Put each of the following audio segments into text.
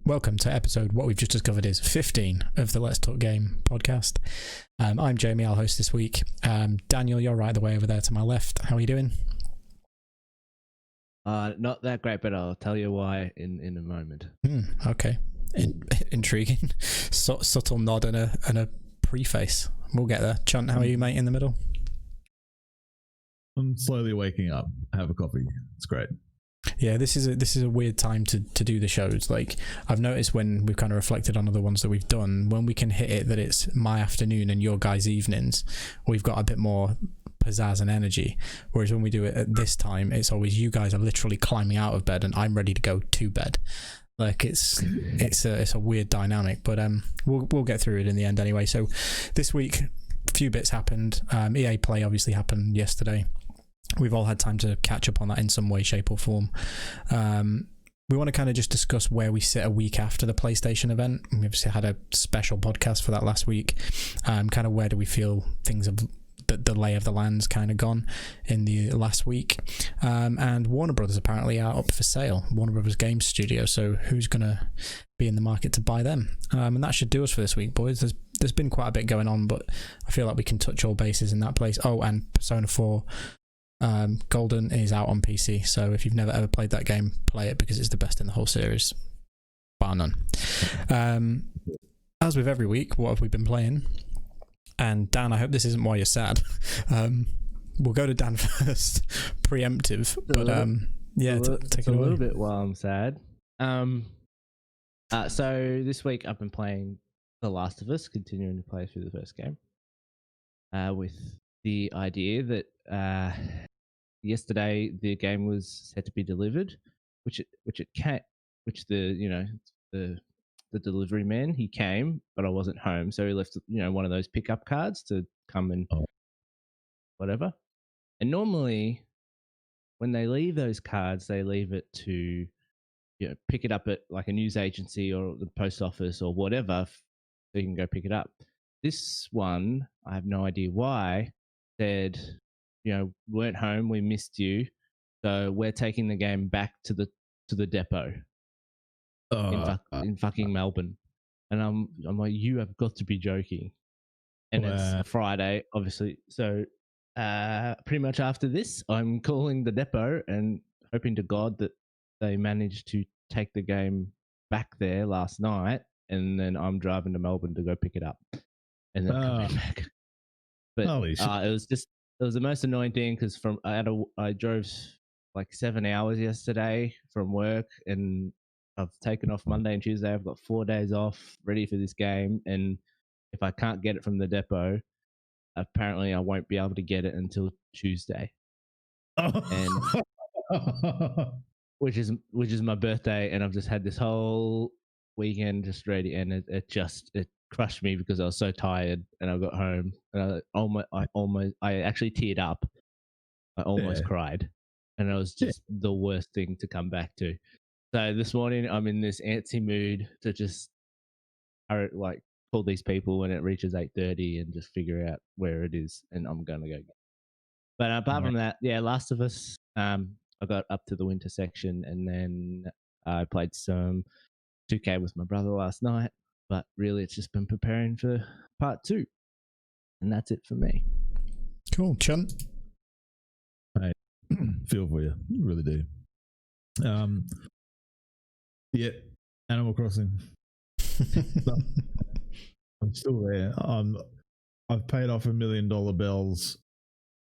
Welcome to episode, what we've just discovered is 15 of the Let's Talk Game podcast. I'm Jamie, I'll host this week. Daniel, you're right the way over there to my left. How are you doing? Not that great, but I'll tell you why in a moment. Okay. Intriguing. Subtle nod and a preface. We'll get there. Chunt, how are you, mate, in the middle? I'm slowly waking up. Have a coffee. It's great. Yeah, this is a weird time to do the shows. Like, I've noticed when we've kind of reflected on other ones that we've done, when we can hit it that it's my afternoon and your guys' evenings, we've got a bit more pizzazz and energy. Whereas when we do it at this time, it's always you guys are literally climbing out of bed and I'm ready to go to bed. Like, it's a weird dynamic, but we'll get through it in the end anyway. So this week, a few bits happened. EA Play obviously happened yesterday. We've all had time to catch up on that in some way, shape or form. We want to kind of just discuss where we sit a week after the PlayStation event. We obviously had a special podcast for that last week. Kind of where do we feel things have, the lay of the land's kind of gone in the last week. And Warner Brothers apparently are up for sale. Warner Brothers Games Studio. So who's going to be in the market to buy them? And that should do us for this week, boys. There's been quite a bit going on, but I feel like we can touch all bases in that place. Oh, and Persona 4 Golden is out on PC, so if you've never ever played that game, play it because it's the best in the whole series, bar none. As with every week, what have we been playing? And Dan, I hope this isn't why you're sad. We'll go to Dan first, preemptive, but yeah, take it away. A little bit while I'm sad. So this week I've been playing The Last of Us, continuing to play through the first game, with the idea that yesterday the game was set to be delivered, which the delivery man, he came, but I wasn't home, so he left one of those pickup cards to come and whatever. And normally when they leave those cards, they leave it to pick it up at like a news agency or the post office or whatever, so you can go pick it up. This one, I have no idea why, said, weren't home, we missed you, so we're taking the game back to the depot in fucking Melbourne. And I'm like, you have got to be joking. And It's a Friday, obviously. So pretty much after this, I'm calling the depot and hoping to God that they managed to take the game back there last night, and then I'm driving to Melbourne to go pick it up and then coming back. But it was the most annoying thing because I drove like 7 hours yesterday from work, and I've taken off Monday and Tuesday. I've got 4 days off ready for this game, and if I can't get it from the depot, apparently I won't be able to get it until Tuesday, and which is my birthday, and I've just had this whole weekend just ready, and it crushed me because I was so tired, and I got home and I actually teared up. I almost cried, and it was just the worst thing to come back to. So this morning I'm in this antsy mood to just call these people when it reaches 8:30 and just figure out where it is, and I'm gonna go. But apart from that, Last of Us, I got up to the winter section, and then I played some 2K with my brother last night. But really, it's just been preparing for part 2. And that's it for me. Cool. Chunt? I feel for you. You really do. Yeah, Animal Crossing. I'm still there. I've paid off $1 million bells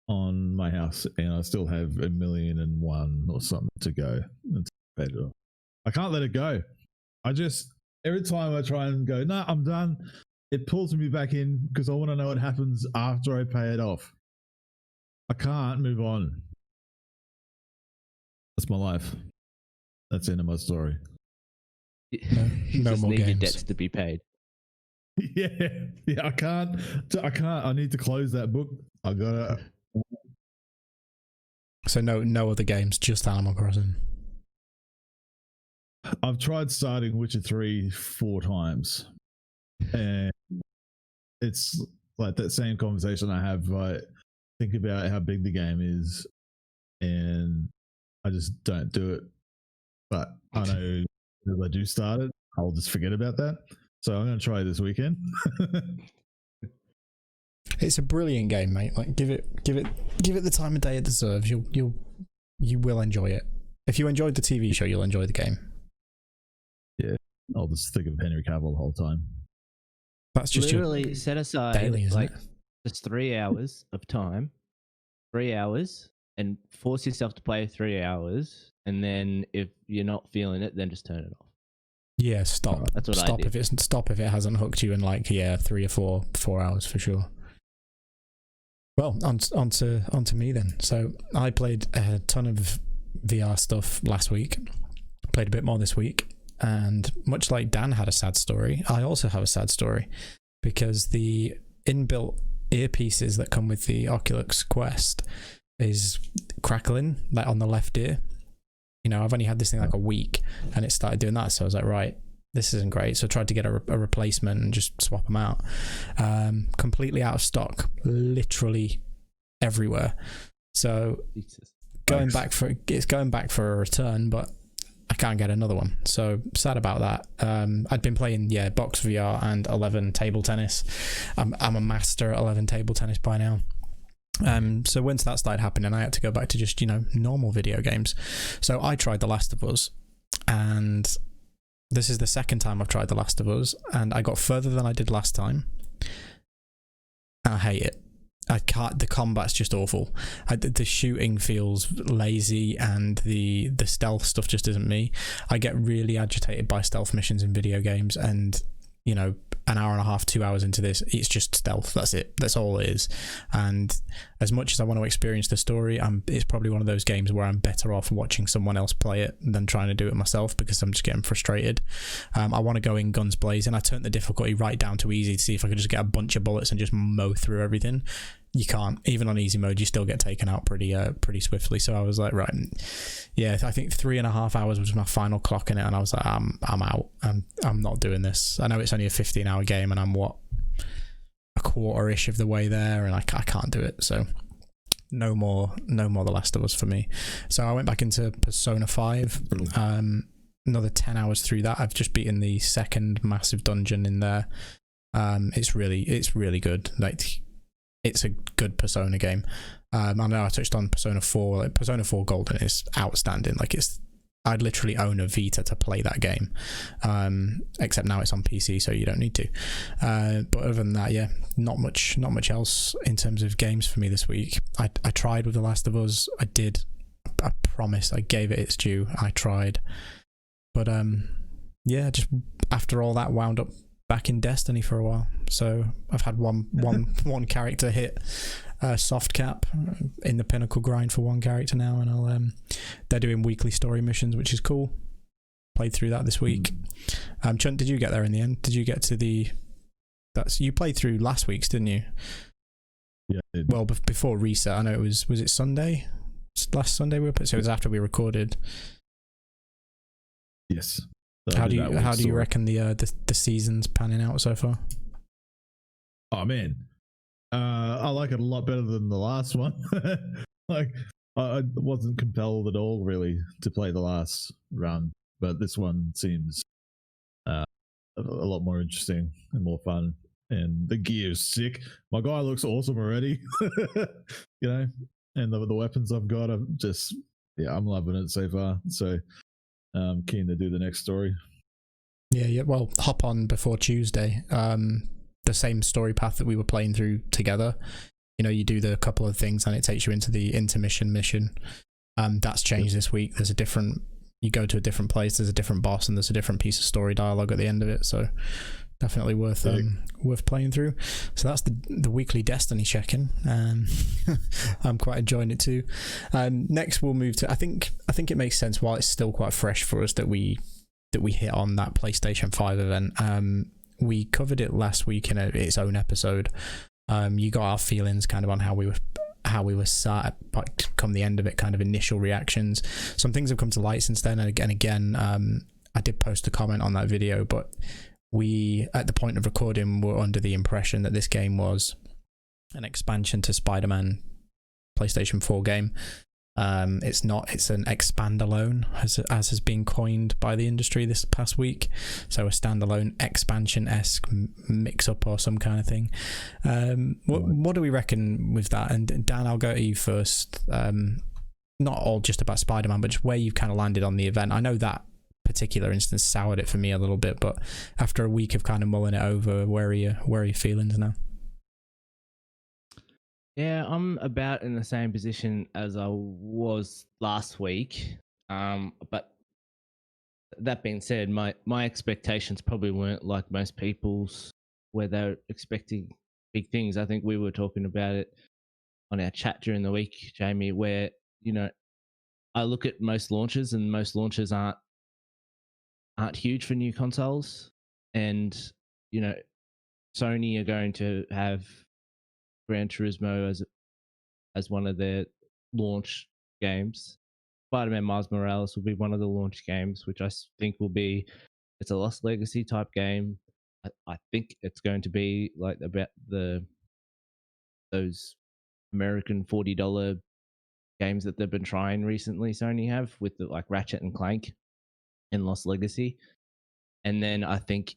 on my house, and I still have 1,000,001 or something to go. Paid it off. I can't let it go. Every time I try and go, no, I'm done, it pulls me back in because I want to know what happens after I pay it off. I can't move on. That's my life. That's the end of my story. You no just more need games. your debts to be paid. Yeah, I can't. I need to close that book. I gotta. So no other games, just Animal Crossing. I've tried starting Witcher 3 4 times, and it's like that same conversation I have. I think about how big the game is, and I just don't do it. But I know if I do start it, I'll just forget about that. So I'm going to try this weekend. It's a brilliant game, mate. Like, give it the time of day it deserves. You will enjoy it. If you enjoyed the TV show, you'll enjoy the game. Yeah, I'll just think of Henry Cavill the whole time. That's just literally set aside daily, isn't like it? just 3 hours of time, 3 hours, and force yourself to play 3 hours. And then if you're not feeling it, then just turn it off. Yeah, stop. That's what I stop did. if it hasn't hooked you in like 3 or 4 hours for sure. Well, on to me then. So I played a ton of VR stuff last week. Played a bit more this week, and much like Dan had a sad story, I also have a sad story because the inbuilt earpieces that come with the Oculus Quest is crackling, like on the left ear. You know, I've only had this thing like a week, and it started doing that. So I was like, right, this isn't great. So I tried to get a replacement and just swap them out. Completely out of stock, literally everywhere. So going back for a return, but I can't get another one. So sad about that. I'd been playing Box VR and 11 table tennis. I'm a master at 11 table tennis by now. So once that started happening, I had to go back to just normal video games. So I tried The Last of Us, and this is the second time I've tried The Last of Us, and I got further than I did last time. I hate it. I can't. The combat's just awful. The shooting feels lazy, and the stealth stuff just isn't me. I get really agitated by stealth missions in video games, and an hour and a half, 2 hours into this, it's just stealth. That's it. That's all it is. And as much as I want to experience the story, it's probably one of those games where I'm better off watching someone else play it than trying to do it myself, because I'm just getting frustrated. I want to go in guns blazing. I turned the difficulty right down to easy to see if I could just get a bunch of bullets and just mow through everything. You can't. Even on easy mode, you still get taken out pretty swiftly. So I was like, right, yeah, I think 3.5 hours was my final clock in it, and I was like, I'm out. I'm not doing this. I know it's only a 15-hour game, and I'm a quarter-ish of the way there, and I can't do it. So no more The Last of Us for me. So I went back into Persona 5. Another 10 hours through that. I've just beaten the second massive dungeon in there. It's really good. Like, it's a good Persona game. I know I touched on Persona 4. Like, Persona 4 Golden is outstanding. Like, I'd literally own a Vita to play that game. Except now it's on PC, so you don't need to. But other than that, yeah, not much else in terms of games for me this week. I tried with The Last of Us. I promise I gave it its due. I tried. But yeah, just after all that, wound up back in Destiny for a while. So I've had one character hit soft cap in the pinnacle grind for one character now, and they're doing weekly story missions, which is cool. Played through that this week. Chunt, did you get there in the end? Did you get to you played through last week's, didn't you? Yeah, I did. Well, before reset. I know was it Sunday? Last Sunday we were put, so it was after we recorded. Yes. How do you reckon the season's panning out so far? Oh man, I like it a lot better than the last one. Like, I wasn't compelled at all really to play the last run, but this one seems a lot more interesting and more fun. And the gear is sick. My guy looks awesome already. And the weapons I've got, I'm loving it so far. So I'm keen to do the next story. Yeah. Well, hop on before Tuesday. The same story path that we were playing through together. You do the couple of things and it takes you into the intermission mission. That's changed this week. You go to a different place, there's a different boss, and there's a different piece of story dialogue at the end of it. So definitely worth playing through. So that's the weekly Destiny check-in. I'm quite enjoying it too. Next we'll move to, I think it makes sense while it's still quite fresh for us that we hit on that PlayStation 5 event. We covered it last week in its own episode. You got our feelings kind of on how we were sat come the end of it, kind of initial reactions. Some things have come to light since then, and again, I did post a comment on that video, but we, at the point of recording, were under the impression that this game was an expansion to Spider-Man PlayStation 4 game. It's not. It's an expand-alone, as has been coined by the industry this past week. So a standalone expansion-esque mix-up or some kind of thing. What do we reckon with that? And Dan, I'll go to you first. Not all just about Spider-Man, but just where you've kind of landed on the event. I know that particular instance soured it for me a little bit, but after a week of kind of mulling it over, where are your feelings now? Yeah, I'm about in the same position as I was last week. But that being said, my expectations probably weren't like most people's, where they're expecting big things. I think we were talking about it on our chat during the week, Jamie, where, you know, I look at most launches and most launches aren't huge for new consoles. And, you know, Sony are going to have Gran Turismo as one of their launch games. Spider-Man Miles Morales will be one of the launch games, which I think will be, it's a Lost Legacy type game. I think it's going to be like about those American $40 games that they've been trying recently. Sony have with the like Ratchet and Clank and Lost Legacy. And then I think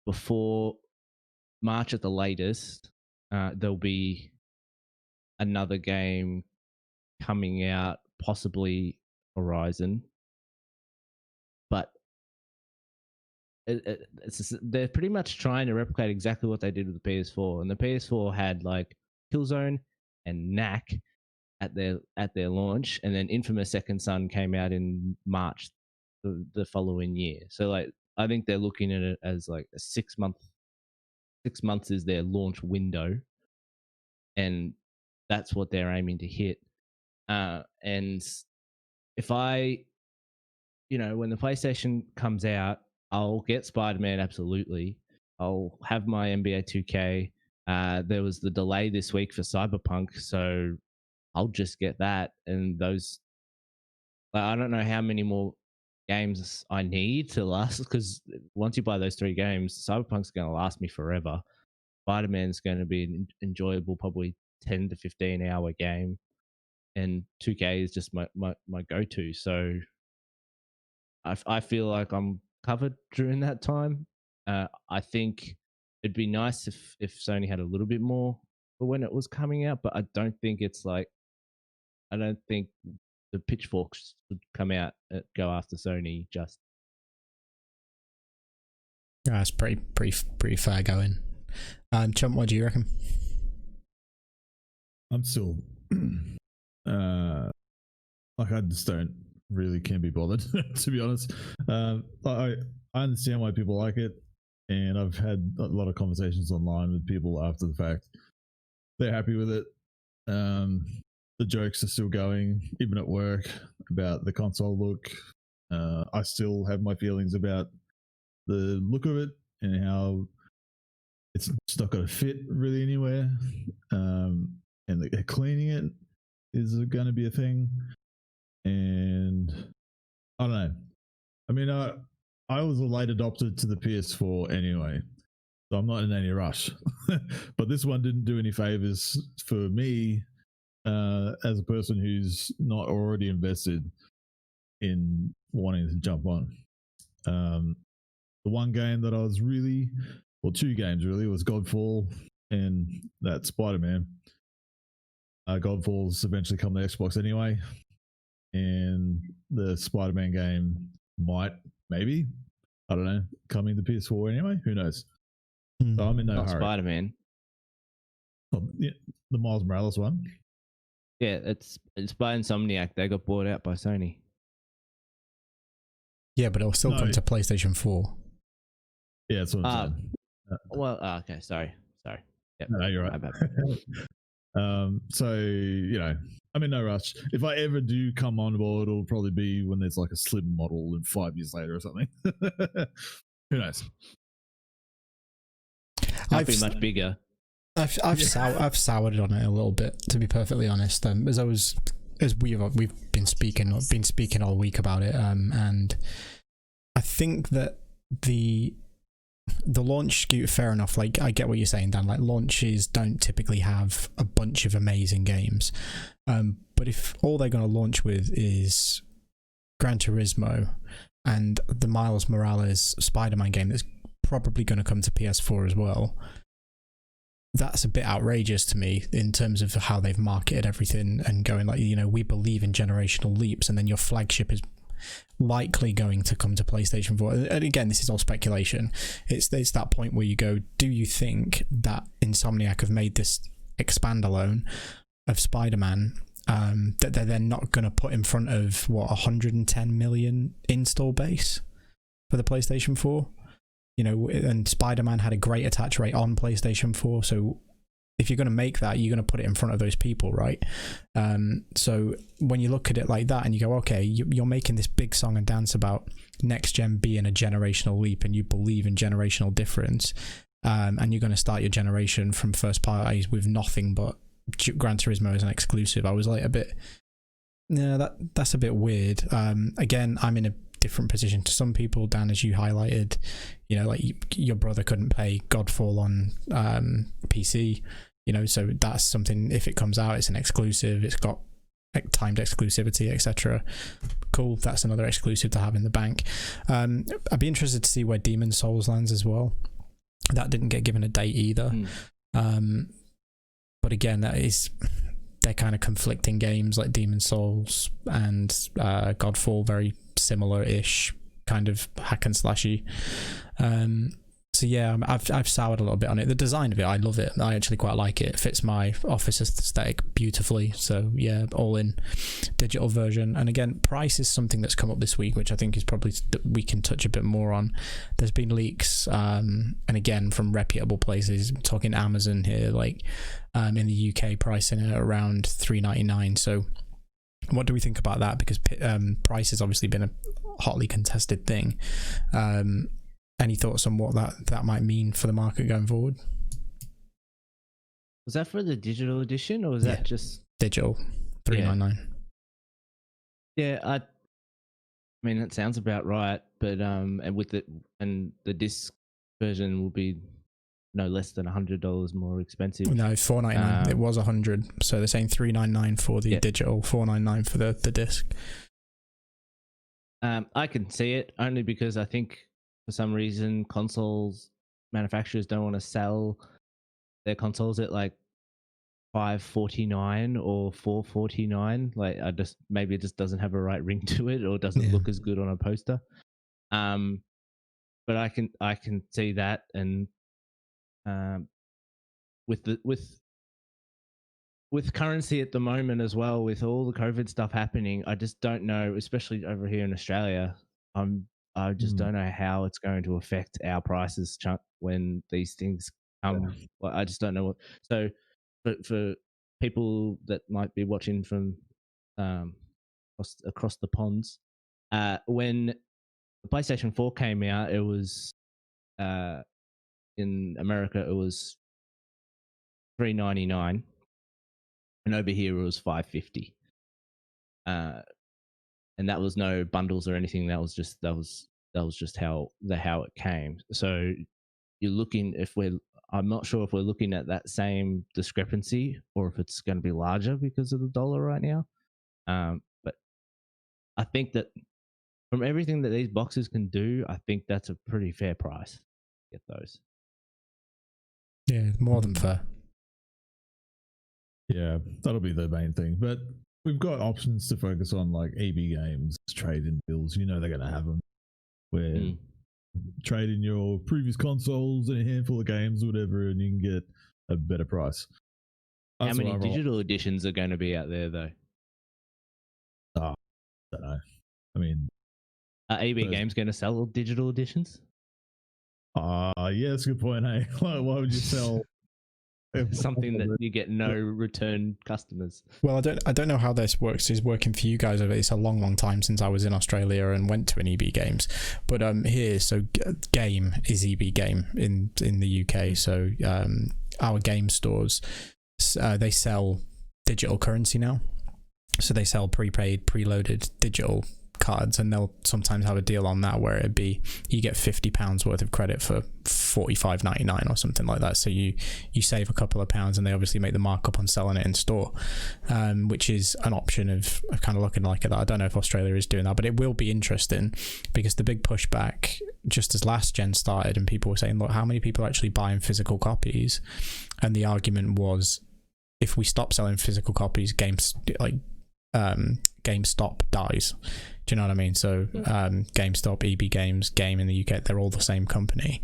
before March at the latest, there'll be another game coming out, possibly Horizon. But they're pretty much trying to replicate exactly what they did with the PS4. And the PS4 had like Killzone and Knack at their launch, and then Infamous Second Son came out in March the following year. So like I think they're looking at it as like a 6 months is their launch window, and that's what they're aiming to hit. And if when the PlayStation comes out, I'll get Spider-Man, absolutely. I'll have my NBA 2K. There was the delay this week for Cyberpunk, so I'll just get that. And those, I don't know how many more games I need to last, because once you buy those 3 games, Cyberpunk's going to last me forever. Spider-Man's going to be an enjoyable, probably 10 to 15 hour game, and 2K is just my go-to. So I feel like I'm covered during that time. I think it'd be nice if Sony had a little bit more for when it was coming out, but I don't think the pitchforks would come out and go after Sony just. That's pretty fair going. Chump, what do you reckon? I'm still like, I just don't really can be bothered to be honest. I understand why people like it, and I've had a lot of conversations online with people after the fact. They're happy with it. The jokes are still going, even at work, about the console look. I still have my feelings about the look of it and how it's not going to fit really anywhere. And cleaning it is going to be a thing. And I don't know. I mean, I was a late adopter to the PS4 anyway, so I'm not in any rush. But this one didn't do any favors for me as a person who's not already invested in wanting to jump on. The one game that I was really, well, 2 games really, was Godfall and that Spider-Man. Godfall's eventually come to Xbox anyway, and the Spider-Man game might, maybe, I don't know, coming to PS4 anyway. Who knows? So I'm in no hurry. Spider-Man. Oh, yeah, the Miles Morales one. Yeah, it's by Insomniac. They got bought out by Sony. Yeah, but it'll still come to PlayStation 4. Yeah, that's what I'm saying. Okay, sorry. Yep. No, you're right. So, I'm in no rush. If I ever do come on board, it'll probably be when there's like a slim model and 5 years later or something. Who knows? Might be much bigger. I've soured on it a little bit, to be perfectly honest. We've been speaking all week about it, and I think that the launch SKU, fair enough. Like, I get what you're saying, Dan. Like, launches don't typically have a bunch of amazing games. But if all they're going to launch with is Gran Turismo and the Miles Morales Spider-Man game that's probably going to come to PS4 as well, that's a bit outrageous to me in terms of how they've marketed everything and going like, you know, we believe in generational leaps, and then your flagship is likely going to come to PlayStation 4. And again, this is all speculation. It's that point where you go, do you think that Insomniac have made this expand-alone of Spider-Man that they're then not going to put in front of, what, 110 million install base for the PlayStation 4? You know, and Spider-Man had a great attach rate on PlayStation 4, so if you're going to make that, you're going to put it in front of those people, right? So when you look at it like that and you go, okay, you're making this big song and dance about next gen being a generational leap, and you believe in generational difference, and you're going to start your generation from first parties with nothing but Gran Turismo as an exclusive. I was like that's a bit weird. Again, I'm in a different position to some people, Dan, as you highlighted. You know, like your brother couldn't play Godfall on PC, you know, so that's something, if it comes out, it's an exclusive, it's got timed exclusivity, etc. Cool, that's another exclusive to have in the bank. I'd be interested to see where Demon's Souls lands as well. That didn't get given a date either. But again, they're kind of conflicting games, like Demon's Souls and Godfall, very similar-ish kind of hack and slashy. So yeah, I've soured a little bit on it. The design of it, I love it. I actually quite like it. It fits my office aesthetic beautifully. So yeah, all in digital version. And again, price is something that's come up this week, which I think is probably we can touch a bit more on. There's been leaks, and again from reputable places. I'm talking Amazon here, like in the UK, pricing it around $3.99. So what do we think about that? Because price has obviously been a hotly contested thing. Any thoughts on what that might mean for the market going forward? Was that for the digital edition, or was that just digital? $3.99. Yeah, I mean that sounds about right. But and with the disc version will be no less than $100 more expensive. No, $4.99. It was $100. So they're saying $3.99 for the digital, $4.99 for the disc. I can see it only because I think for some reason consoles manufacturers don't want to sell their consoles at like $5.49 or $4.49. Like maybe it just doesn't have a right ring to it, or doesn't look as good on a poster. But I can see that, and with currency at the moment as well, with all the COVID stuff happening, I just don't know, especially over here in Australia. I just don't know how it's going to affect our prices when these things come. Well, I just don't know what. So for people that might be watching from across the ponds, when the PlayStation 4 came out, it was in America it was $3.99, and over here it was $5.50. And that was no bundles or anything. That was just how it came. So you're looking, I'm not sure if we're looking at that same discrepancy or if it's going to be larger because of the dollar right now. But I think that from everything that these boxes can do, I think that's a pretty fair price to get those. Yeah, more than fair. Yeah, that'll be the main thing. But we've got options to focus on, like EB Games, trade-in deals. You know they're going to have them. Where trade in your previous consoles and a handful of games or whatever, and you can get a better price. How many digital editions are going to be out there, though? I don't know. I mean... Are EB Games going to sell digital editions? Yeah, that's a good point, hey? Why would you sell... something that you get no return customers? Well, I don't know how this works. Is working for you guys over. It's a long time since I was in Australia and went to an EB Games, but here, so Game is EB Game in the UK. So our game stores, they sell digital currency now. So they sell prepaid, preloaded digital cards, and they'll sometimes have a deal on that where it'd be you get £50 worth of credit for $45.99 or something like that. So you save a couple of pounds, and they obviously make the markup on selling it in store, which is an option of kind of looking like that. I don't know if Australia is doing that, but it will be interesting, because the big pushback just as last gen started, and people were saying, look, how many people are actually buying physical copies? And the argument was, if we stop selling physical copies, GameStop dies. Do you know what I mean? So GameStop, EB Games, Game in the UK, they're all the same company.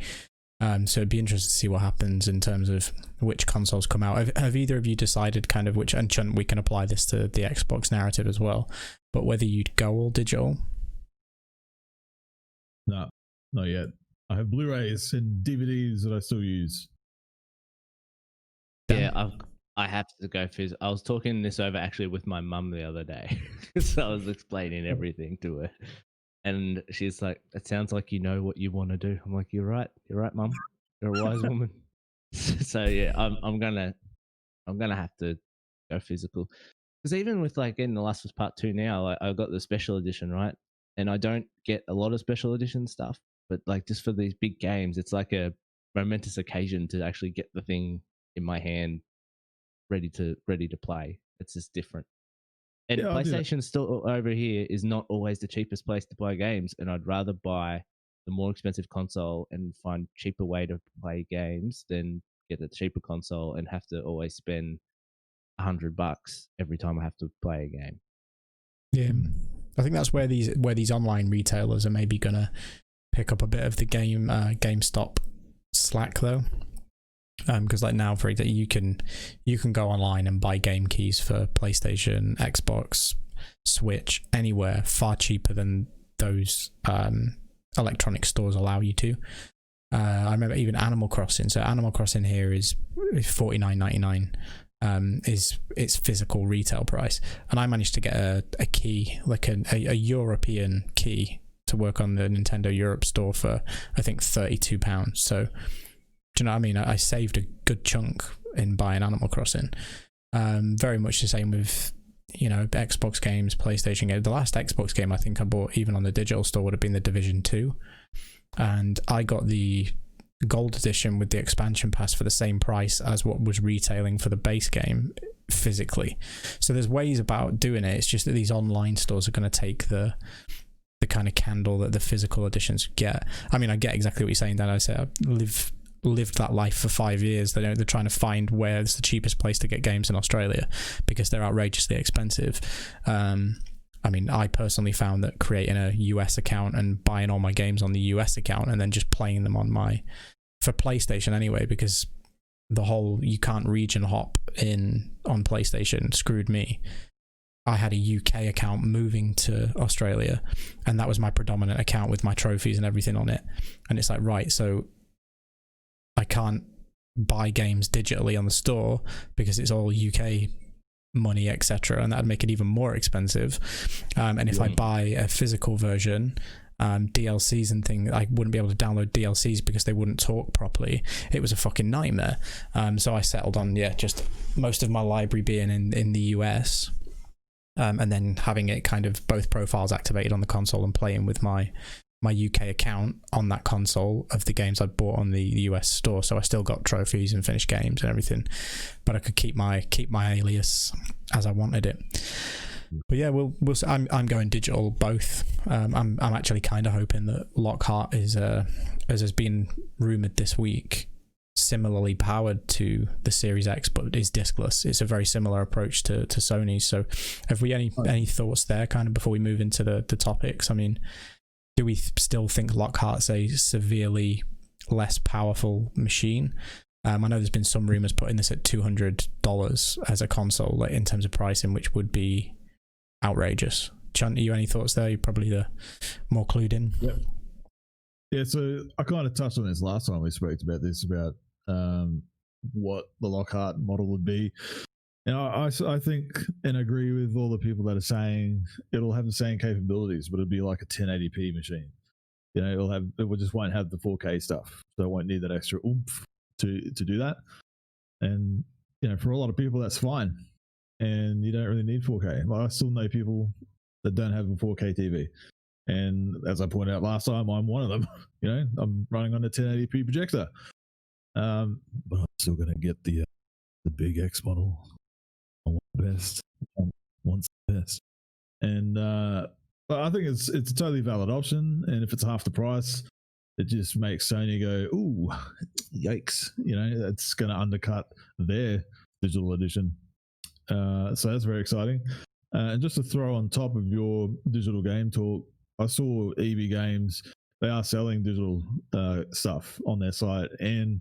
So it'd be interesting to see what happens in terms of which consoles come out. Have either of you decided kind of which, and Chunt, we can apply this to the Xbox narrative as well, but whether you'd go all digital? No, not yet. I have Blu-rays and DVDs that I still use. Yeah, I have to go physical. I was talking this over actually with my mum the other day, so I was explaining everything to her, and she's like, "It sounds like you know what you want to do." I'm like, "You're right, mum. You're a wise woman." So yeah, I'm gonna have to go physical, because even with like getting The Last of Us Part 2 now, like, I got the special edition, right? And I don't get a lot of special edition stuff, but like just for these big games, it's like a momentous occasion to actually get the thing in my hand, ready to play. It's just different. And yeah, PlayStation still over here is not always the cheapest place to buy games, and I'd rather buy the more expensive console and find cheaper way to play games than get a cheaper console and have to always spend $100 every time I have to play a game. Yeah, I think that's where these online retailers are maybe gonna pick up a bit of the GameStop slack though. Because like now, for example, you can go online and buy game keys for PlayStation, Xbox, Switch, anywhere, far cheaper than those electronic stores allow you to. I remember even Animal Crossing. So Animal Crossing here is $49.99. Is its physical retail price, and I managed to get a key, like a European key, to work on the Nintendo Europe store for I think £32. So. Do you know what I mean? I saved a good chunk in buying Animal Crossing. Very much the same with, Xbox games, PlayStation games. The last Xbox game I think I bought, even on the digital store, would have been The Division 2. And I got the gold edition with the expansion pass for the same price as what was retailing for the base game physically. So there's ways about doing it. It's just that these online stores are going to take the kind of candle that the physical editions get. I mean, I get exactly what you're saying, Dan. I say I lived that life for 5 years. They're trying to find where's the cheapest place to get games in Australia, because they're outrageously expensive. I mean, I personally found that creating a US account and buying all my games on the US account and then just playing them for PlayStation anyway, because the whole you can't region hop on PlayStation screwed me. I had a UK account moving to Australia, and that was my predominant account with my trophies and everything on it. And it's like, right, so I can't buy games digitally on the store because it's all UK money, etc., and that'd make it even more expensive. And if I buy a physical version, DLCs and things, I wouldn't be able to download DLCs because they wouldn't talk properly. It was a fucking nightmare. So I settled on just most of my library being in the US, and then having it kind of both profiles activated on the console and playing with my UK account on that console of the games I bought on the US store. So I still got trophies and finished games and everything, but I could keep my alias as I wanted it. But yeah, we'll I'm going digital both. I'm actually kind of hoping that Lockhart is as has been rumored this week, similarly powered to the Series X, but is discless. It's a very similar approach to Sony. So have we any thoughts there kind of before we move into the topics? I mean, do we still think Lockhart's a severely less powerful machine? I know there's been some rumors putting this at $200 as a console, like in terms of pricing, which would be outrageous. Chunt, you any thoughts there? You're probably the more clued in. Yep. Yeah, so I kind of touched on this last time we spoke about this, about what the Lockhart model would be. And I think and agree with all the people that are saying it'll have the same capabilities, but it'll be like a 1080p machine. It just won't have the 4K stuff, so it won't need that extra oomph to do that. And for a lot of people, that's fine, and you don't really need 4K. Like, I still know people that don't have a 4K TV, And as I pointed out last time, I'm one of them. I'm running on a 1080p projector. But I'm still going to get the big X model. I want the best. I want the best. And but I think it's a totally valid option. And if it's half the price, it just makes Sony go, ooh, yikes. That's going to undercut their digital edition. So that's very exciting. And just to throw on top of your digital game talk, I saw EB Games, they are selling digital stuff on their site, and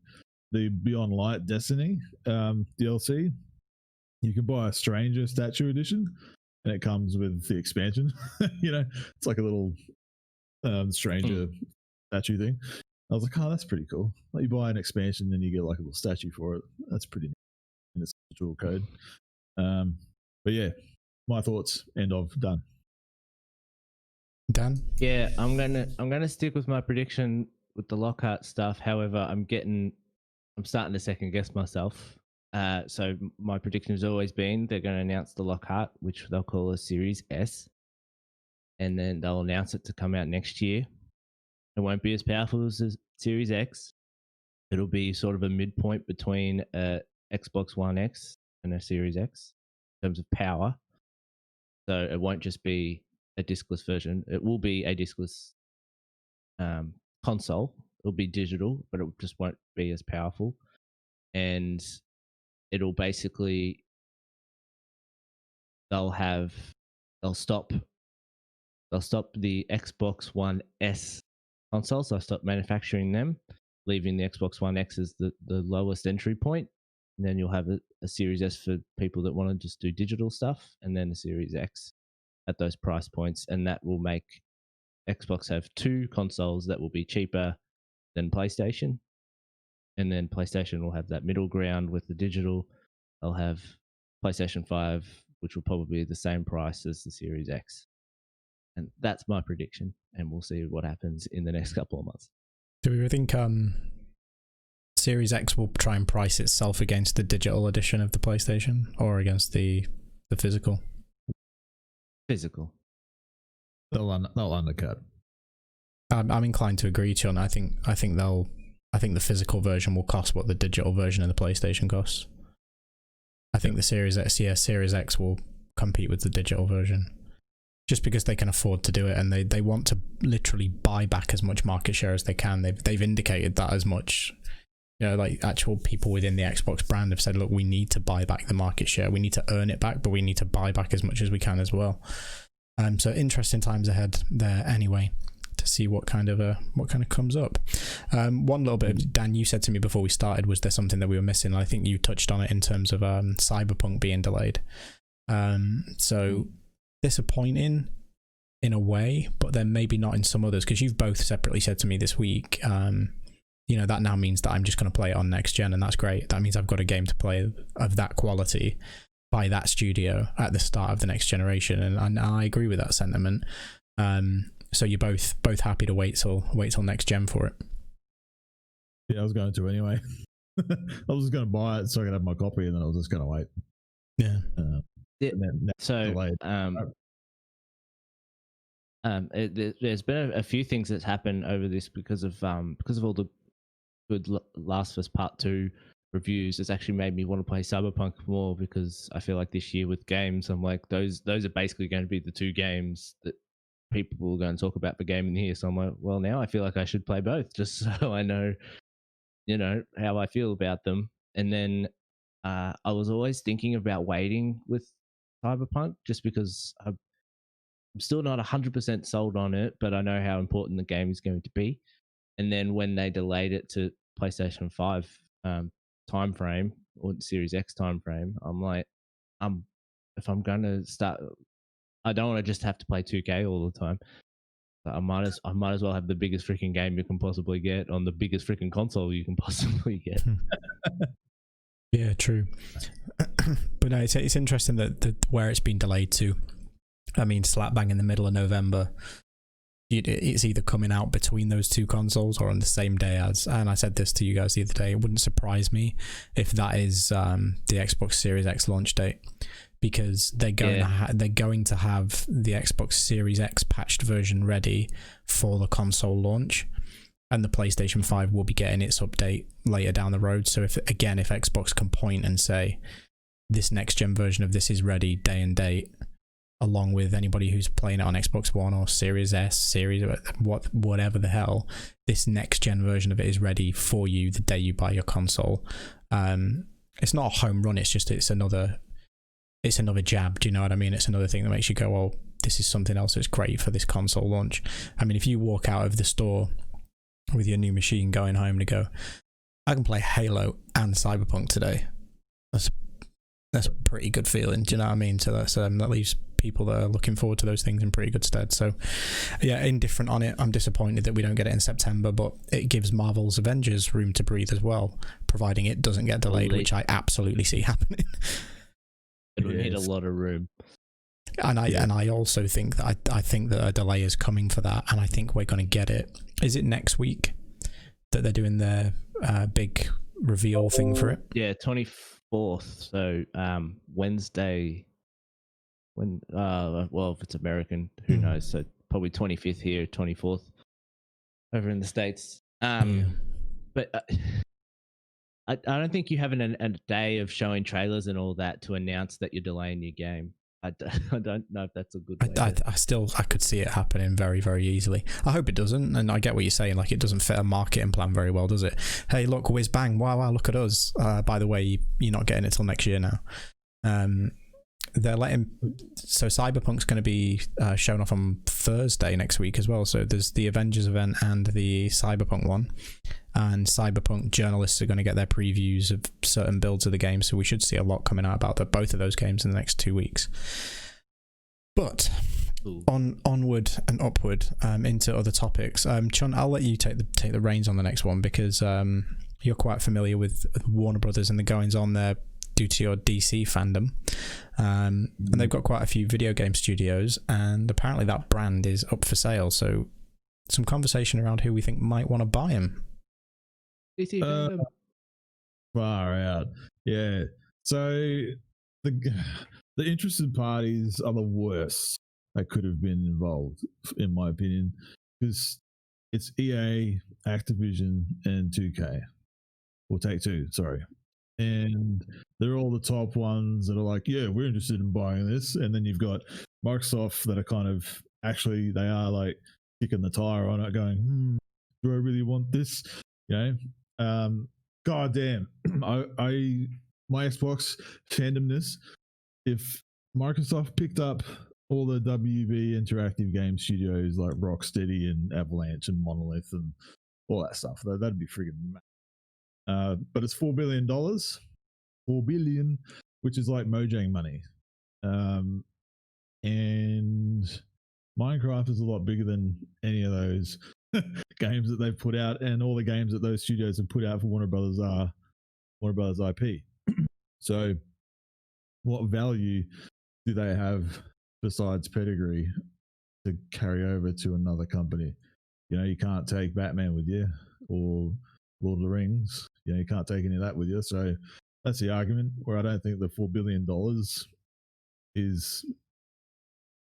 the Beyond Light Destiny DLC, you can buy a Stranger Statue Edition, and it comes with the expansion. It's like a little Stranger statue thing. I was like, oh, that's pretty cool. Like, you buy an expansion, then you get like a little statue for it. That's pretty neat in its digital code. But yeah, my thoughts. End of. Done. Dan? Yeah, I'm gonna stick with my prediction with the Lockhart stuff. However, I'm starting to second guess myself. So my prediction has always been they're going to announce the Lockhart, which they'll call a Series S, and then they'll announce it to come out next year. It won't be as powerful as the Series X. It'll be sort of a midpoint between a Xbox One X and a Series X in terms of power. So it won't just be a discless version. It will be a discless console. It'll be digital, but it just won't be as powerful. And it'll basically, they'll stop the Xbox One S consoles. They'll stop manufacturing them, leaving the Xbox One X as the lowest entry point. And then you'll have a Series S for people that want to just do digital stuff, and then a Series X at those price points. And that will make Xbox have two consoles that will be cheaper than PlayStation. And then PlayStation will have that middle ground with the digital. They'll have PlayStation 5, which will probably be the same price as the Series X. And that's my prediction. And we'll see what happens in the next couple of months. Do we think Series X will try and price itself against the digital edition of the PlayStation, or against the physical? Physical. They'll undercut. I'm inclined to agree, John. I think the physical version will cost what the digital version of the PlayStation costs. I think the Series X will compete with the digital version, just because they can afford to do it, and they want to literally buy back as much market share as they can. They've indicated that as much. Like actual people within the Xbox brand have said, look, we need to buy back the market share. We need to earn it back, but we need to buy back as much as we can as well. So interesting times ahead there anyway, to see what kind of comes up. One little bit, Dan, you said to me before we started, was there something that we were missing? I think you touched on it in terms of Cyberpunk being delayed. So disappointing in a way, but then maybe not in some others, because you've both separately said to me this week, that now means that I'm just going to play it on next gen, and that's great. That means I've got a game to play of that quality by that studio at the start of the next generation, and I agree with that sentiment. So you're both happy to wait till next gen for it? Yeah, I was going to anyway. I was just going to buy it so I could have my copy, and then I was just going to wait. Yeah. There's been a few things that's happened over this because of all the good Last of Us Part 2 reviews. It's actually made me want to play Cyberpunk more, because I feel like this year with games, I'm like, those are basically going to be the two games that people are going to talk about for Game of the Year. So I'm like, well, now I feel like I should play both, just so I know, how I feel about them. And then I was always thinking about waiting with Cyberpunk, just because I'm still not 100% sold on it, but I know how important the game is going to be. And then when they delayed it to PlayStation 5 timeframe, or Series X timeframe, I'm like, if I'm going to start, I don't want to just have to play 2K all the time. I might as well have the biggest freaking game you can possibly get on the biggest freaking console you can possibly get. Yeah, true. But no, it's interesting that where it's been delayed to. I mean, slap bang in the middle of November. It's either coming out between those two consoles or on the same day as. And I said this to you guys the other day. It wouldn't surprise me if that is the Xbox Series X launch date, because they're going to have the Xbox Series X patched version ready for the console launch, and the PlayStation 5 will be getting its update later down the road. So if Xbox can point and say this next gen version of this is ready day and date, along with anybody who's playing it on Xbox One or Series S, Series whatever the hell, this next gen version of it is ready for you the day you buy your console. It's not a home run, it's another jab, do you know what I mean? It's another thing that makes you go, oh, this is something else that's great for this console launch. I mean, if you walk out of the store with your new machine going home to go, I can play Halo and Cyberpunk today, that's a pretty good feeling, do you know what I mean? So that's that leaves people that are looking forward to those things in pretty good stead. So yeah, indifferent on it. I'm disappointed that we don't get it in September, but it gives Marvel's Avengers room to breathe as well, providing it doesn't get delayed, which I absolutely see happening. It would need a lot of room. And I also think that I think that a delay is coming for that, and I think we're going to get it. Is it next week that they're doing their big reveal thing for it? Yeah, 24th. So Wednesday. When well, if it's American, who knows? So probably 25th here, 24th over in the States. But I don't think you have a day of showing trailers and all that to announce that you're delaying your game. I don't know if that's a good way. I could see it happening very, very easily. I hope it doesn't, and I get what you're saying. Like, it doesn't fit a marketing plan very well, does it? Hey, look, whiz bang! Wow, look at us. By the way, you're not getting it till next year now. They're letting, so Cyberpunk's going to be shown off on Thursday next week as well. So there's the Avengers event and the Cyberpunk one, and Cyberpunk journalists are going to get their previews of certain builds of the game. So we should see a lot coming out about both of those games in the next 2 weeks. But onward and upward into other topics. Chun, I'll let you take the reins on the next one, because you're quite familiar with Warner Brothers and the goings on there due to your DC fandom, and they've got quite a few video game studios, and apparently that brand is up for sale. So some conversation around who we think might want to buy them. DC fandom. Far out. Yeah. So the interested parties are the worst that could have been involved, in my opinion, because it's EA, Activision, and 2K, or Take-Two, sorry. And they're all the top ones that are like, yeah, we're interested in buying this. And then you've got Microsoft that are kind of, actually, they are like kicking the tire on it, going, do I really want this? You know, God damn, my Xbox fandomness, if Microsoft picked up all the WB interactive game studios like Rocksteady and Avalanche and Monolith and all that stuff, that'd be friggin' mad. But it's $4 billion, $4 billion, which is like Mojang money. And Minecraft is a lot bigger than any of those games that they've put out, and all the games that those studios have put out for Warner Brothers are Warner Brothers IP. So what value do they have besides pedigree to carry over to another company? You know, you can't take Batman with you, or Lord of the Rings. You know, you can't take any of that with you. So that's the argument where I don't think the $4 billion is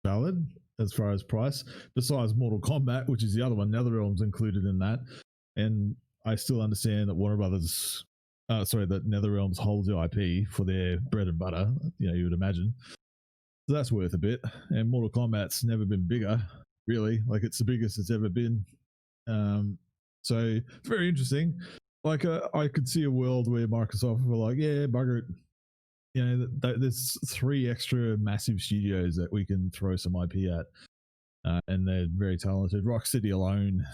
valid as far as price, besides Mortal Kombat, which is the other one. NetherRealm's included in that. And I still understand that Warner Brothers, that NetherRealms holds the IP for their bread and butter, you know, you would imagine. So that's worth a bit. And Mortal Kombat's never been bigger, really. Like, it's the biggest it's ever been. So it's very interesting. Like, I could see a world where Microsoft were like, yeah, bugger it. You know, there's 3 extra massive studios that we can throw some IP at, and they're very talented. Rocksteady alone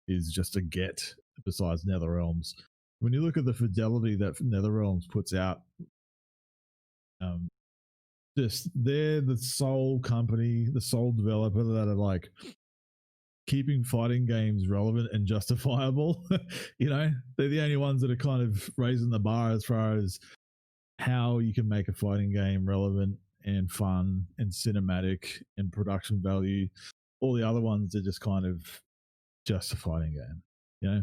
is just a get, besides NetherRealms. When you look at the fidelity that NetherRealms puts out, just they're the sole company, the sole developer that are like keeping fighting games relevant and justifiable. You know, they're the only ones that are kind of raising the bar as far as how you can make a fighting game relevant and fun and cinematic and production value. All the other ones are just kind of just a fighting game. You know,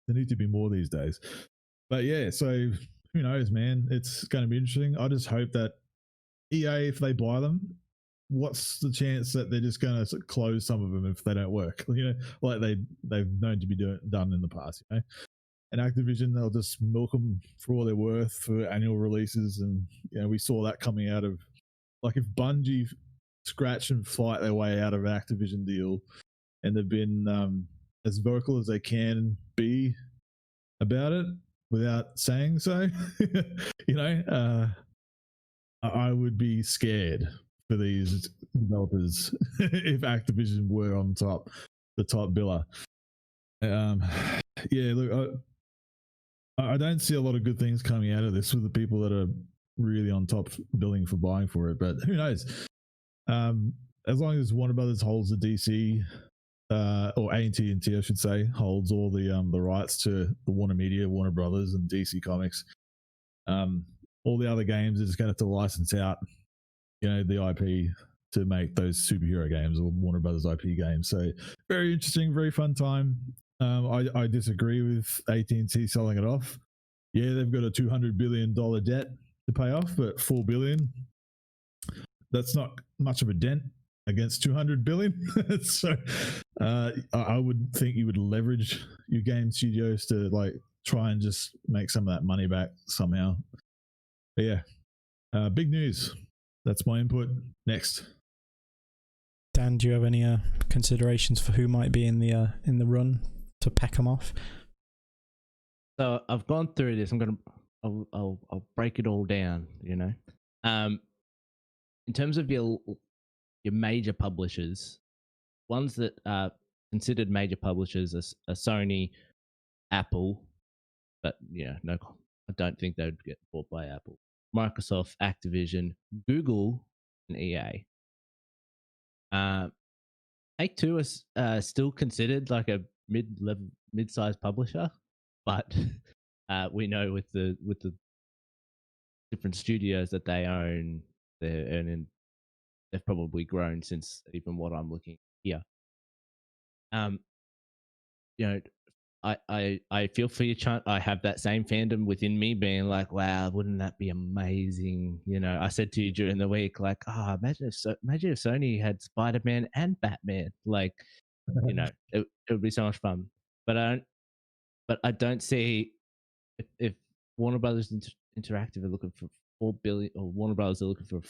there need to be more these days. But yeah, so who knows, man? It's going to be interesting. I just hope that EA, if they buy them, what's the chance that they're just going to close some of them if they don't work? You know, like they've known to be done in the past. You know, and Activision, they'll just milk them for all they're worth for annual releases, and you know we saw that coming out of, like, if Bungie scratch and fight their way out of an Activision deal, and they've been as vocal as they can be about it without saying so, you know, I would be scared for these developers if Activision were on top, the top biller. Yeah, look, I don't see a lot of good things coming out of this with the people that are really on top billing for buying for it, but who knows? As long as Warner Brothers holds the DC, or AT&T, I should say, holds all the rights to the Warner Media, Warner Brothers, and DC Comics, all the other games are just going to have to license out, you know, the IP to make those superhero games or Warner Brothers IP games. So very interesting, very fun time. I disagree with AT&T selling it off. Yeah, they've got a $200 billion debt to pay off, but $4 billion, that's not much of a dent against 200 billion. So I would think you would leverage your game studios to like try and just make some of that money back somehow. But yeah, big news. That's my input. Next. Dan, do you have any considerations for who might be in the run to peck them off? So I've gone through this. I'll break it all down. You know, in terms of your major publishers, ones that are considered major publishers are Sony, Apple, but yeah, no, I don't think they would get bought by Apple. Microsoft, Activision, Google, and EA. Take-Two is still considered like a mid-sized publisher, but we know with the different studios that they own, they're earning. They've probably grown since even what I'm looking here. You know, I feel for you, Chunt. I have that same fandom within me, being like, wow, wouldn't that be amazing? You know, I said to you during the week, like, imagine if Sony had Spider-Man and Batman. Like, you know, it would be so much fun. But I don't see if Warner Brothers Interactive are looking for $4 billion, or Warner Brothers are looking for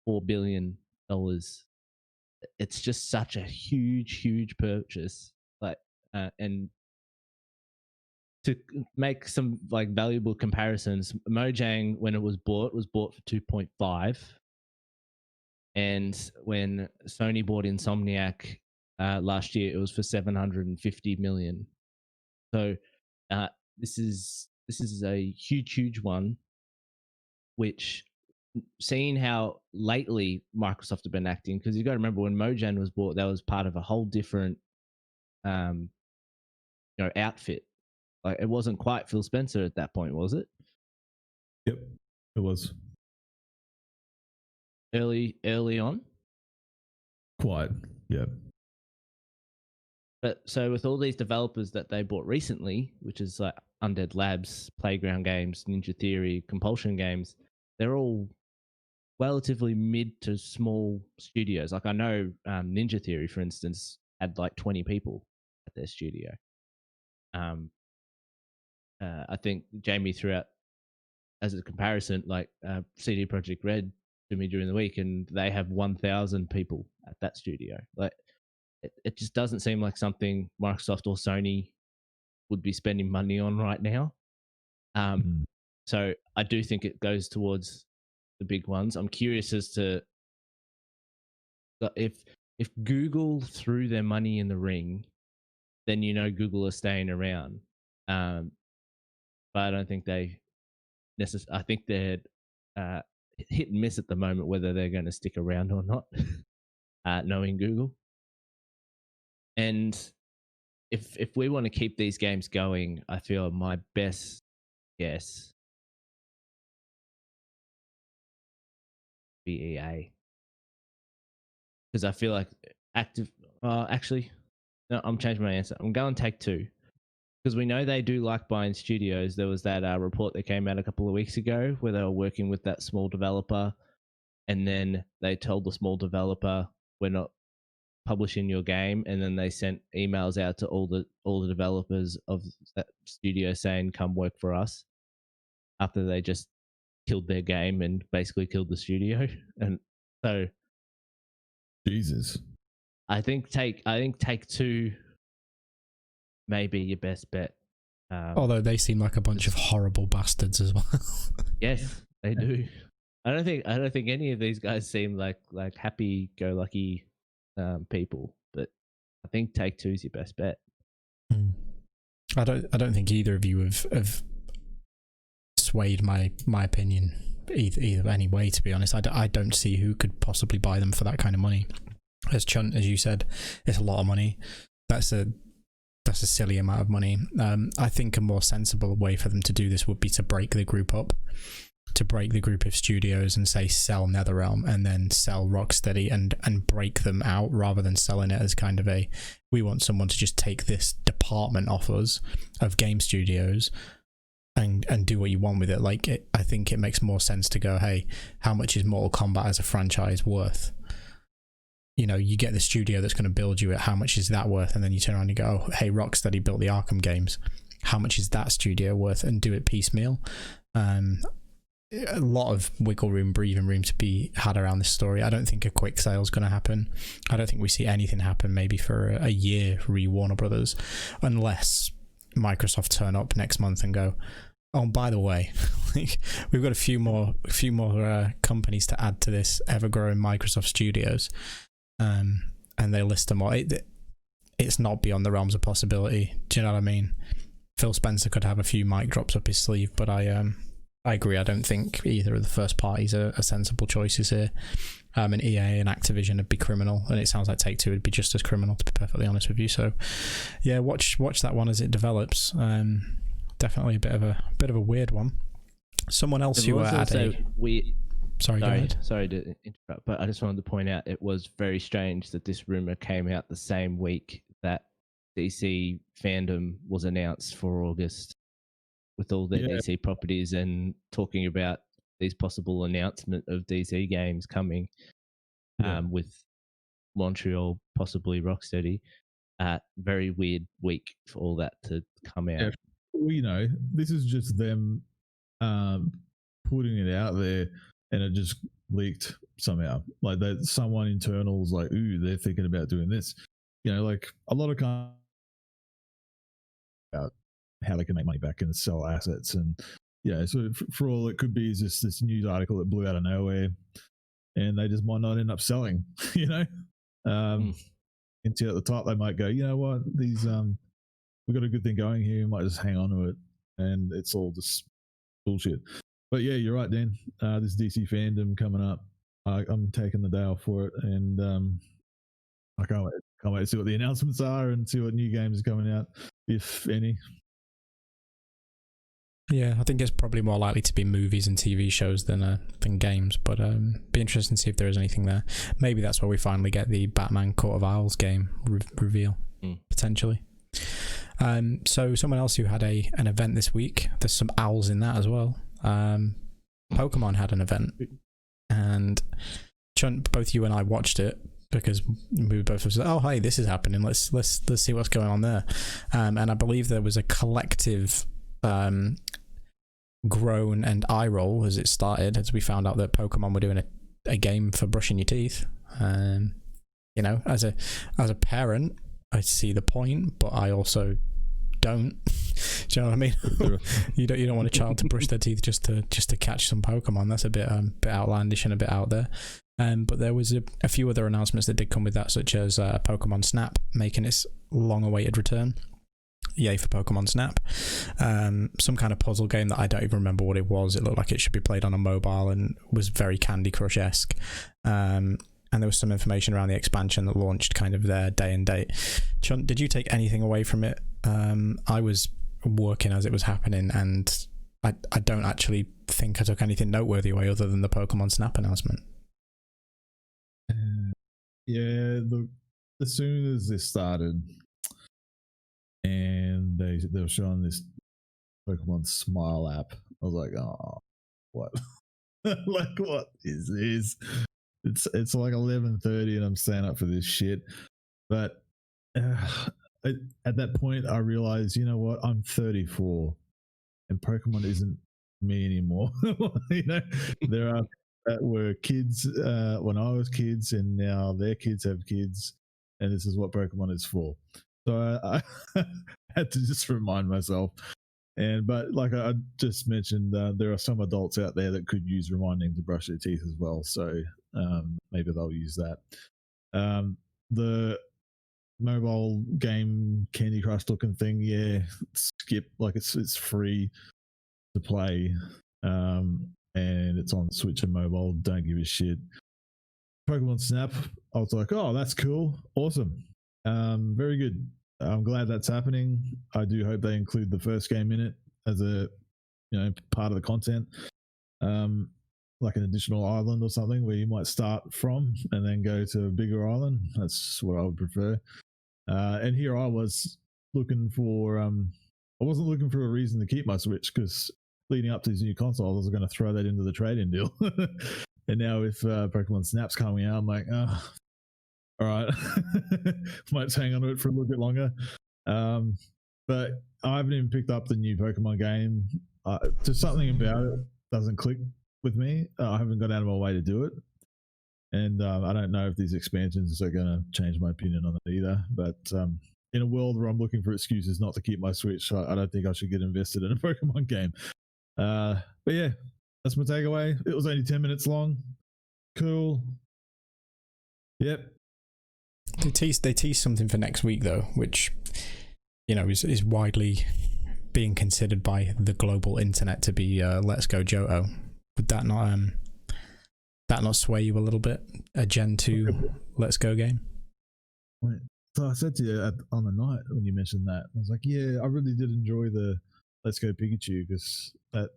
$4 billion. It's just such a huge purchase. Like, and to make some like valuable comparisons, Mojang, when it was bought for 2.5, and when Sony bought Insomniac last year, it was for 750 million. So this is a huge one, which, seeing how lately Microsoft have been acting, because you got to remember when Mojang was bought, that was part of a whole different outfit. Like, it wasn't quite Phil Spencer at that point, was it? Yep, it was early on. Quite, yeah. But so with all these developers that they bought recently, which is like Undead Labs, Playground Games, Ninja Theory, Compulsion Games, they're all relatively mid to small studios. Like, I know Ninja Theory, for instance, had like 20 people at their studio. I think Jamie threw out as a comparison, like CD Projekt Red to me during the week, and they have 1,000 people at that studio. Like, it just doesn't seem like something Microsoft or Sony would be spending money on right now. So I do think it goes towards the big ones. I'm curious as to if Google threw their money in the ring, then you know Google is staying around. But I don't think they necessarily. I think they're hit and miss at the moment whether they're going to stick around or not. Knowing Google, and if we want to keep these games going, I feel my best guess be EA, because I feel like actually, no, I'm changing my answer. I'm going Take-Two, because we know they do like buying studios. There was that report that came out a couple of weeks ago where they were working with that small developer and then they told the small developer, we're not publishing your game, and then they sent emails out to all the developers of that studio saying, come work for us, after they just killed their game and basically killed the studio. And so Jesus. I think Take Two may be your best bet. Although they seem like a bunch of horrible bastards as well. Yes, they do. I don't think any of these guys seem like happy-go-lucky people, but I think Take Two's your best bet. I don't think either of you have swayed my opinion either any way, to be honest. I don't see who could possibly buy them for that kind of money. As Chunt, as you said, it's a lot of money. That's a silly amount of money. I think a more sensible way for them to do this would be to break the group up, to break the group of studios and say sell NetherRealm and then sell Rocksteady and break them out, rather than selling it as kind of a, we want someone to just take this department off us of game studios and do what you want with it. Like, I think it makes more sense to go, hey, how much is Mortal Kombat as a franchise worth? You know, you get the studio that's going to build you it, how much is that worth? And then you turn around and go, oh, hey, Rocksteady built the Arkham games, how much is that studio worth? And do it piecemeal. A lot of wiggle room, breathing room to be had around this story. I don't think a quick sale is going to happen. I don't think we see anything happen maybe for a year re Warner Brothers, unless Microsoft turn up next month and go, oh, by the way, we've got a few more companies to add to this ever-growing Microsoft Studios, and they list them all. It's not beyond the realms of possibility. Do you know what I mean? Phil Spencer could have a few mic drops up his sleeve, but I agree. I don't think either of the first parties are sensible choices here. And EA and Activision would be criminal, and it sounds like Take Two would be just as criminal, to be perfectly honest with you. So, yeah, watch that one as it develops. Definitely a bit of a weird one. Someone else who had a sorry, go ahead. Sorry to interrupt, but I just wanted to point out it was very strange that this rumor came out the same week that DC fandom was announced for August, with all their DC properties, and talking about these possible announcement of DC games coming, with Montreal, possibly Rocksteady. Very weird week for all that to come out. Yeah. Well, you know, this is just them putting it out there, and it just leaked somehow. Like that, someone internal was like, "Ooh, they're thinking about doing this." You know, like a lot of about how they can make money back and sell assets, and so for all it could be is just this news article that blew out of nowhere, and they just might not end up selling. You know, until at the top they might go, you know what, these we've got a good thing going here, we might just hang on to it, and it's all just bullshit. But yeah, you're right, Dan. This DC fandom coming up, I'm taking the day off for it, and I can't wait to see what the announcements are and see what new games are coming out, if any. Yeah, I think it's probably more likely to be movies and TV shows than games, but be interesting to see if there is anything there. Maybe that's where we finally get the Batman Court of Owls game reveal, potentially. So someone else who had an event this week, there's some owls in that as well. Pokemon had an event, and both you and I watched it because we both said, "Oh, hey, this is happening. Let's see what's going on there." And I believe there was a collective groan and eye roll as it started, as we found out that Pokemon were doing a game for brushing your teeth. You know, as a parent, I see the point, but I also don't. Do you know what I mean? you don't want a child to brush their teeth just to catch some Pokemon. That's a bit outlandish and a bit out there. But there was a few other announcements that did come with that, such as Pokemon Snap making its long-awaited return. Yay for Pokemon Snap. Some kind of puzzle game that I don't even remember what it was. It looked like it should be played on a mobile and was very Candy Crush-esque. And there was some information around the expansion that launched kind of their day and date. Chunt, did you take anything away from it? I was working as it was happening, and I don't actually think I took anything noteworthy away other than the Pokemon Snap announcement. Yeah, as soon as this started, and they were showing this Pokemon Smile app, I was like, oh, what? Like, what is this? It's like 11:30 and I'm staying up for this shit. But at that point, I realized, you know what? I'm 34, and Pokemon isn't me anymore. You know, there are that were kids when I was kids, and now their kids have kids, and this is what Pokemon is for. So I had to just remind myself. But like I just mentioned, there are some adults out there that could use reminding to brush their teeth as well. So maybe they'll use that. The mobile game Candy Crush looking thing, yeah, skip. Like it's free to play, and it's on Switch and mobile. Don't give a shit. Pokemon Snap, I was like, oh, that's cool, awesome, very good. I'm glad that's happening. I do hope they include the first game in it as a part of the content, like an additional island or something where you might start from and then go to a bigger island. That's what I would prefer. And here I was looking for I wasn't looking for a reason to keep my Switch, because leading up to this new console, I was going to throw that into the trade-in deal. And now with Pokemon Snap's coming out, I'm like, oh, all right, might hang on to it for a little bit longer. But I haven't even picked up the new Pokemon game. Just something about it doesn't click with me. I haven't gone out of my way to do it. And I don't know if these expansions are going to change my opinion on it either. But in a world where I'm looking for excuses not to keep my Switch, I don't think I should get invested in a Pokemon game. But yeah, that's my takeaway. It was only 10 minutes long. Cool. Yep. They tease something for next week though, which is widely being considered by the global internet to be Let's Go Johto. Would that not sway you a little bit? A Gen 2 Let's Go game? So I said to you on the night when you mentioned that, I was like, yeah, I really did enjoy the Let's Go Pikachu, because that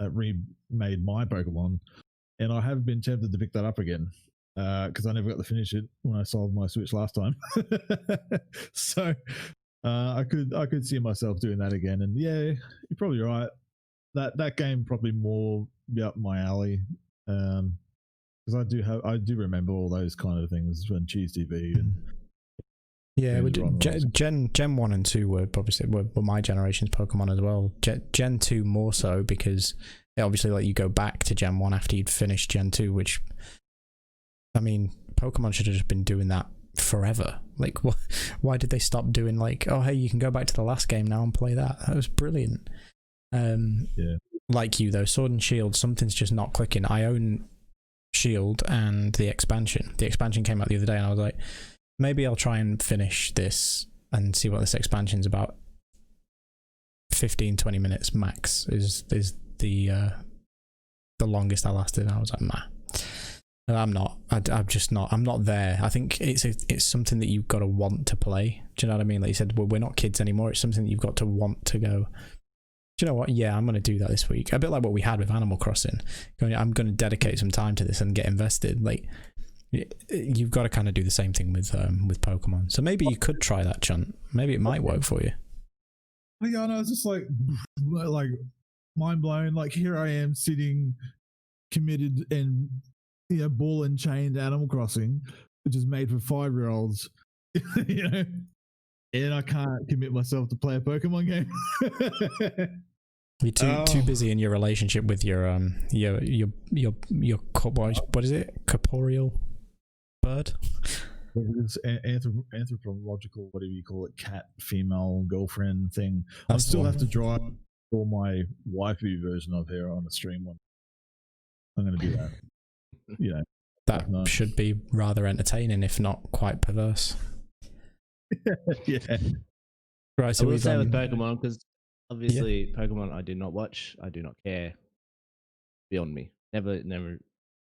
remade my Pokemon, and I have been tempted to pick that up again. Because I never got to finish it when I sold my Switch last time. So I could see myself doing that again. And yeah, you're probably right. That game probably more up my alley. Because I do remember all those kind of things when Cheese TV and yeah, Gen 1 and 2 were my generation's Pokemon as well. Gen 2 more so, because it obviously let you go back to Gen 1 after you'd finished Gen 2, which, I mean, Pokemon should have just been doing that forever. Like, why did they stop doing, like, oh, hey, you can go back to the last game now and play that? That was brilliant. Yeah. Like you, though, Sword and Shield, something's just not clicking. I own Shield and the expansion. The expansion came out the other day, and I was like, maybe I'll try and finish this and see what this expansion's about. 15-20 minutes max is the longest I lasted, and I was like, nah. I'm not. I'm just not. I'm not there. I think it's something that you've got to want to play. Do you know what I mean? Like you said, well, we're not kids anymore. It's something that you've got to want to go, do you know what? Yeah, I'm going to do that this week. A bit like what we had with Animal Crossing. I'm going to dedicate some time to this and get invested. Like, you've got to kind of do the same thing with Pokemon. So maybe you could try that, Chunt. Maybe it might work for you. Yeah, no, it's just like mind blown. Like, here I am sitting committed and ball and chained Animal Crossing, which is made for 5-year-olds, and I can't commit myself to play a Pokemon game. You're too busy in your relationship with your what is it? Corporeal bird? It's anthropological, whatever you call it, cat, female, girlfriend thing. I still have to drive for my waifu version of her on a stream one. I'm going to do that. That should be rather entertaining, if not quite perverse. Yeah. Right. So I will say with Pokemon, because obviously Pokemon I did not watch. I do not care. Beyond me. Never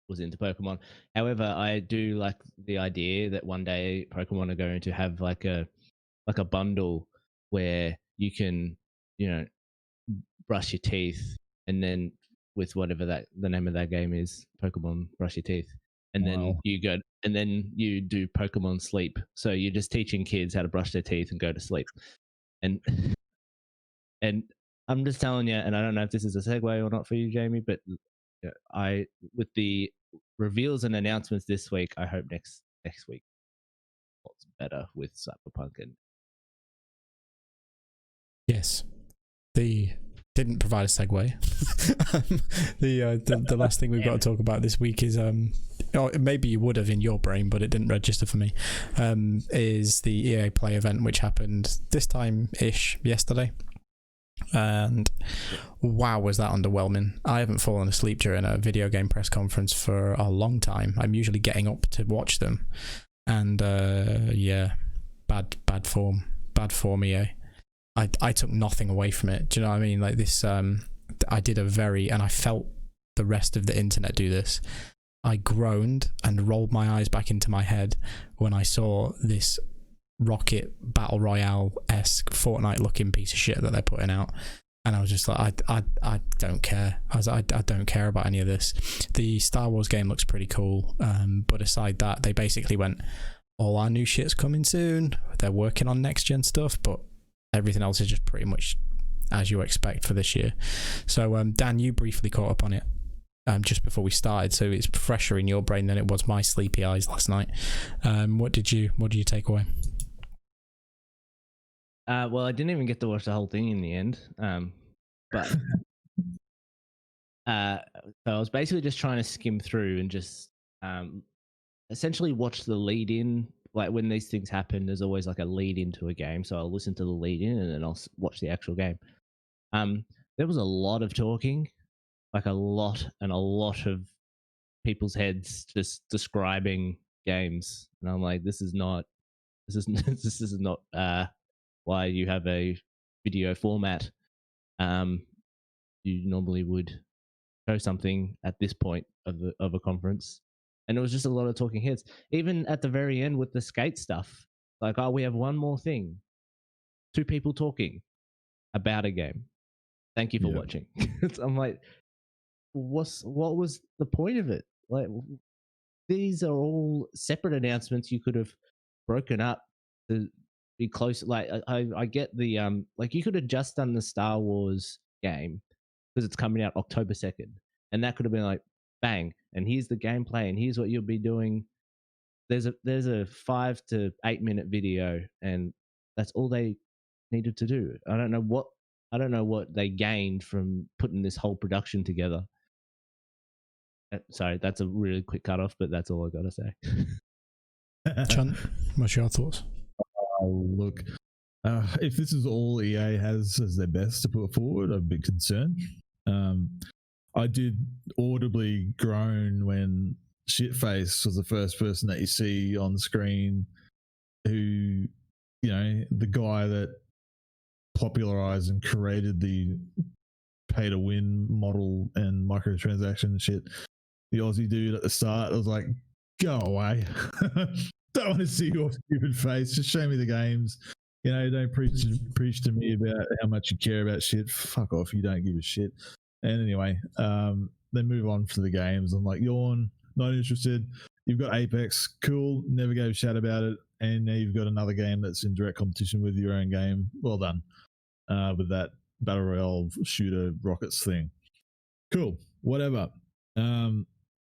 was into Pokemon. However, I do like the idea that one day Pokemon are going to have like a bundle where you can, brush your teeth, and then with whatever the name of that game is, Pokemon Brush Your Teeth. And then you go, and then you do Pokemon Sleep. So you're just teaching kids how to brush their teeth and go to sleep. And I'm just telling you, and I don't know if this is a segue or not for you, Jamie, but I with the reveals and announcements this week, I hope next week lots better with Cyberpunk. And Yes, the didn't provide a segue. The last thing we've got to talk about this week is or maybe you would have in your brain, but it didn't register for me. Is the EA Play event, which happened this time ish yesterday. And wow, was that underwhelming. I haven't fallen asleep during a video game press conference for a long time. I'm usually getting up to watch them, and yeah, bad form EA. I took nothing away from it. Do you know what I mean? Like this, I did and I felt the rest of the internet do this. I groaned and rolled my eyes back into my head when I saw this Rocket Battle Royale-esque Fortnite-looking piece of shit that they're putting out, and I was just like, I don't care. I don't care about any of this. The Star Wars game looks pretty cool, but aside that, they basically went, all our new shit's coming soon. They're working on next gen stuff, but everything else is just pretty much as you expect for this year. So Dan, you briefly caught up on it just before we started, so it's fresher in your brain than it was my sleepy eyes last night. What did you take away? Well, I didn't even get to watch the whole thing in the end. But so I was basically just trying to skim through and just essentially watch the lead in. Like when these things happen, there's always like a lead into a game. So I'll listen to the lead in and then I'll watch the actual game. There was a lot of talking, like a lot of people's heads just describing games. And I'm like, this is not why you have a video format. You normally would show something at this point of a conference, and it was just a lot of talking heads. Even at the very end with the skate stuff, like, oh, we have one more thing. 2 people talking about a game. Thank you for watching. I'm like, what was the point of it? Like, these are all separate announcements you could have broken up to be close. Like I get the like you could have just done the Star Wars game because it's coming out October 2nd, and that could have been like bang, and here's the gameplay and here's what you'll be doing. There's a 5 to 8 minute video, and that's all they needed to do. I don't know what they gained from putting this whole production together. Sorry, that's a really quick cutoff, but that's all I got to say. Chunt, what's your thoughts? Look, if this is all EA has as their best to put forward, I'd be concerned. I did audibly groan when Shitface was the first person that you see on screen who, the guy that popularized and created the pay to win model and microtransaction shit. The Aussie dude at the start, I was like, go away. Don't want to see your stupid face. Just show me the games. Don't preach to me about how much you care about shit. Fuck off. You don't give a shit. And anyway, they move on to the games. I'm like, yawn, not interested. You've got Apex, cool. Never gave a shit about it. And now you've got another game that's in direct competition with your own game. Well done. With that Battle Royale shooter rockets thing. Cool. Whatever.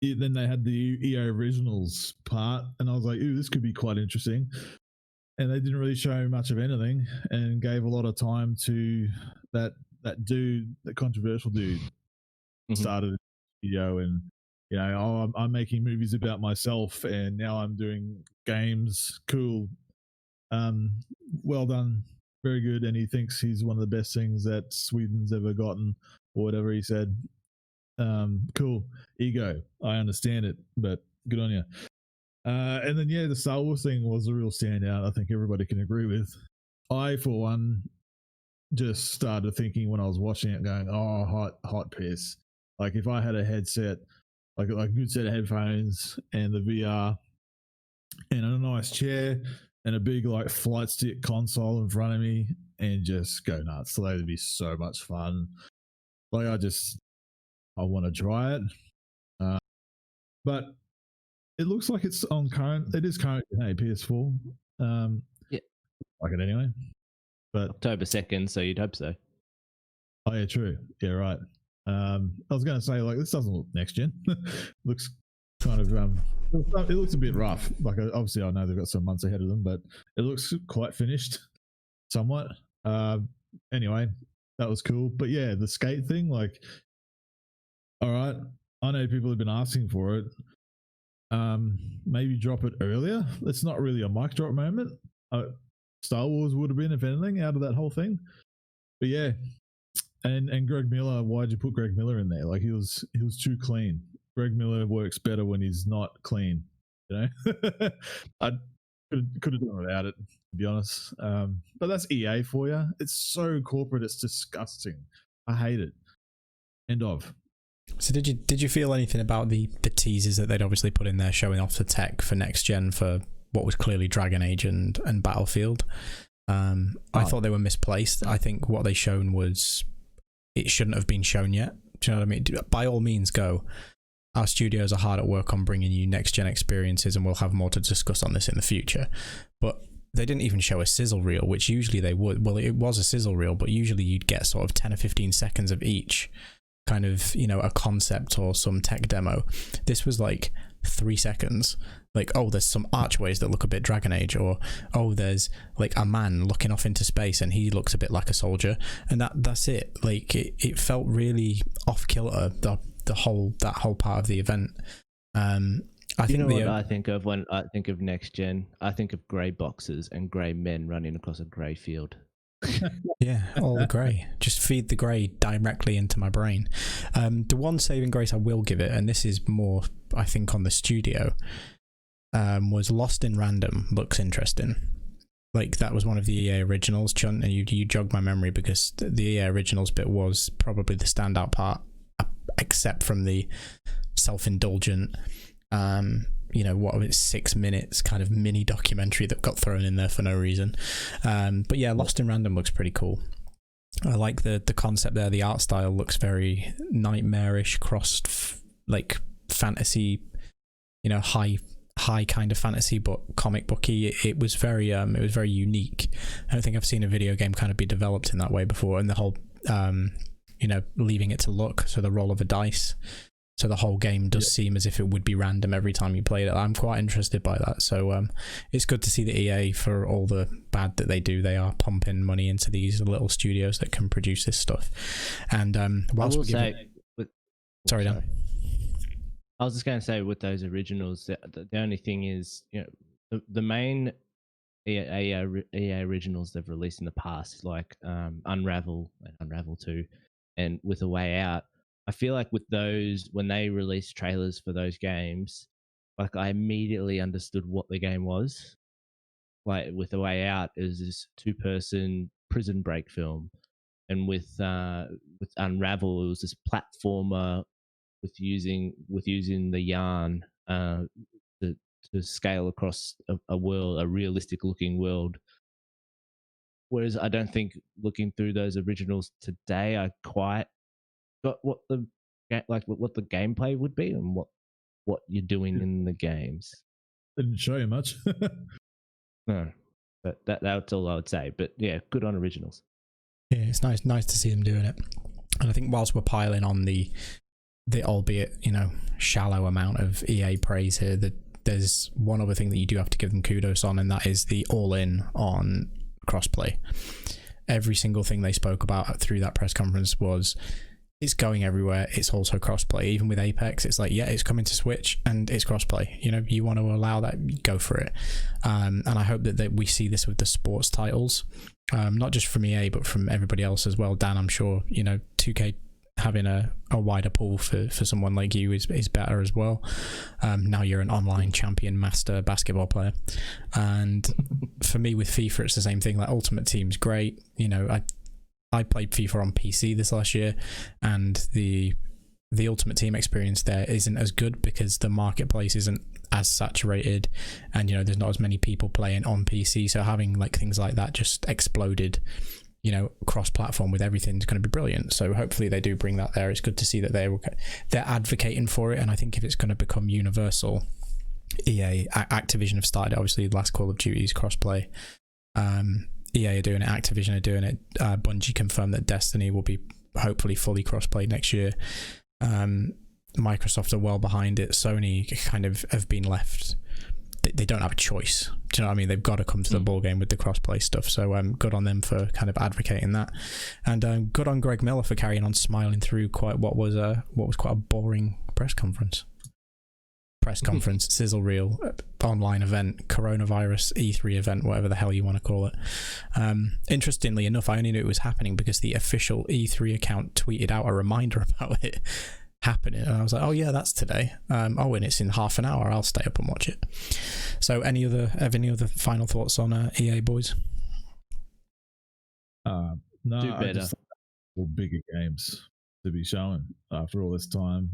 Then they had the EA Originals part, and I was like, ooh, this could be quite interesting. And they didn't really show much of anything and gave a lot of time to that dude, that controversial dude, started a video and, I'm making movies about myself and now I'm doing games. Cool. Well done. Very good. And he thinks he's one of the best things that Sweden's ever gotten, or whatever he said. Cool. Ego. I understand it, but good on you. And then, the Star Wars thing was a real standout. I think everybody can agree with. I, for one, just started thinking when I was watching it, going, oh, hot piss. Like if I had a headset, like a good set of headphones and the VR and a nice chair and a big like flight stick console in front of me and just go nuts. So that'd be so much fun. Like I want to try it. But it looks like it's on current. It is current. Hey, PS4. Yeah. Like it anyway. But October 2nd, so you'd hope so. Oh yeah, true. Yeah, right. I was going to say, like, this doesn't look next gen. Looks kind of it looks a bit rough. Like, obviously I know they've got some months ahead of them, but it looks quite finished somewhat. Anyway, that was cool. But yeah, the skate thing, like, all right, I know people have been asking for it. Maybe drop it earlier. It's not really a mic drop moment. Star Wars would have been, if anything, out of that whole thing. But yeah, and Greg Miller, why'd you put Greg Miller in there? Like, he was too clean. Greg Miller works better when he's not clean. You know, I could have done without it, to be honest. But that's EA for you. It's so corporate. It's disgusting. I hate it. End of. So did you feel anything about the teasers that they'd obviously put in there showing off the tech for next gen for what was clearly Dragon Age and Battlefield? I thought they were misplaced. I think what they shown was, it shouldn't have been shown yet. Do you know what I mean? By all means, go. Our studios are hard at work on bringing you next gen experiences, and we'll have more to discuss on this in the future. But they didn't even show a sizzle reel, which usually they would. Well, it was a sizzle reel, but usually you'd get sort of 10 or 15 seconds of each kind of, you know, a concept or some tech demo. This was like 3 seconds. Like, oh, there's some archways that look a bit Dragon Age, or oh, there's like a man looking off into space and he looks a bit like a soldier, and that's it. Like, it felt really off kilter, that whole part of the event. I think what I think of when I think of next gen? I think of grey boxes and grey men running across a grey field. Yeah, all the grey. Just feed the grey directly into my brain. The one saving grace I will give it, and this is more, I think, on the studio, was Lost in Random. Looks interesting. Like, that was one of the EA originals, Chunt, and you jogged my memory, because the EA originals bit was probably the standout part, except from the self-indulgent, you know, what, it's 6 minutes kind of mini documentary that got thrown in there for no reason. But yeah, Lost in Random looks pretty cool. I like the concept there. The art style looks very nightmarish, crossed like fantasy, you know, high kind of fantasy, but comic booky. It was very unique. I don't think I've seen a video game kind of be developed in that way before. And the whole you know, leaving it to luck, so the roll of a dice. So the whole game does seem as if it would be random every time you played it. I'm quite interested by that. So it's good to see the EA, for all the bad that they do, they are pumping money into these little studios that can produce this stuff. And whilst we sorry, Dan. I was just going to say, with those originals, the only thing is, you know, the main EA originals they've released in the past, like Unravel and Unravel 2, and With a Way Out. I feel like with those, when they released trailers for those games, like, I immediately understood what the game was. Like, With a Way Out is this 2-person prison break film, and with Unravel, it was this platformer with using the yarn to scale across a world, a realistic looking world. Whereas I don't think, looking through those originals today, I quite got what the gameplay would be and what you're doing in the games. Didn't show you much. No, but that's all I would say. But yeah, good on originals. Yeah, it's nice to see them doing it. And I think whilst we're piling on the albeit, you know, shallow amount of EA praise here, that there's one other thing that you do have to give them kudos on, and that is the all-in on crossplay. Every single thing they spoke about through that press conference was, it's going everywhere. It's also crossplay. Even with Apex, it's like, yeah, it's coming to Switch and it's crossplay. You know, you want to allow that, go for it. And I hope that we see this with the sports titles, not just from EA, but from everybody else as well. Dan, I'm sure, you know, 2K having a wider pool for someone like you is better as well. Now you're an online champion master basketball player. And for me with FIFA, it's the same thing. Like, Ultimate Team's great. You know, I played FIFA on PC this last year, and the Ultimate Team experience there isn't as good because the marketplace isn't as saturated, and, you know, there's not as many people playing on PC. So having like things like that just exploded, you know, cross-platform with everything is going to be brilliant. So hopefully they do bring that there. It's good to see that they're advocating for it, and I think if it's going to become universal, EA, Activision have started, obviously, last Call of Duty's crossplay. EA are doing it, Activision are doing it. Bungie confirmed that Destiny will be hopefully fully crossplay next year. Microsoft are well behind it. Sony kind of have been left. They don't have a choice. Do you know what I mean? They've got to come to the ball game with the crossplay stuff. So good on them for kind of advocating that, and good on Greg Miller for carrying on smiling through what was quite a boring press conference, sizzle reel, online event, coronavirus E3 event, whatever the hell you want to call it. Interestingly enough, I only knew it was happening because the official E3 account tweeted out a reminder about it happening, and I was like, oh yeah, that's today. And it's in half an hour. I'll stay up and watch it. So any other final thoughts on EA, boys? No, do better. I just bigger games to be shown after all this time,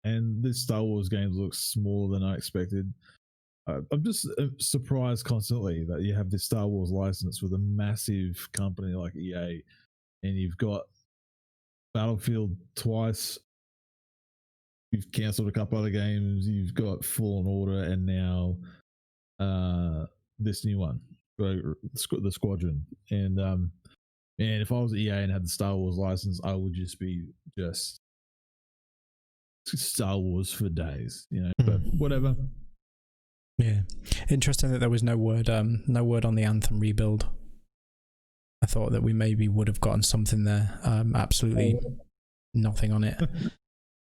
and this Star Wars game looks smaller than I expected. I'm just surprised constantly that you have this Star Wars license with a massive company like EA, and you've got Battlefield twice. You've cancelled a couple other games. You've got Fallen Order, and now this new one, the Squadron. And if I was EA and had the Star Wars license, I would just be Star Wars for days, But whatever. Yeah, interesting that there was no word on the Anthem rebuild. I thought that we maybe would have gotten something there. Absolutely nothing on it.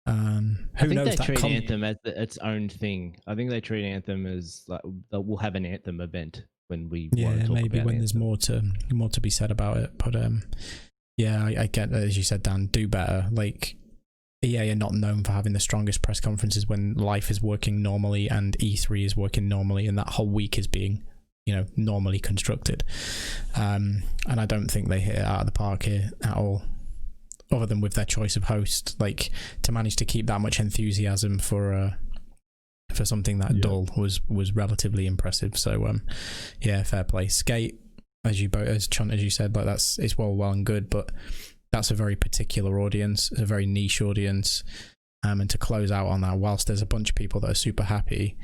I think they treat Anthem as its own thing. I think they treat Anthem as like we'll have an Anthem event when we want to talk maybe about when Anthem. there's more to be said about it. But I get that, as you said, Dan. Do better. Like, EA are not known for having the strongest press conferences when life is working normally and E3 is working normally, and that whole week is being normally constructed. And I don't think they hit it out of the park here at all. Other than with their choice of host, like, to manage to keep that much enthusiasm for something that dull was relatively impressive. So fair play. Skate, as Chunt, as you said, like, it's well and good, but that's a very particular audience, a very niche audience, and to close out on that, whilst there's a bunch of people that are super happy,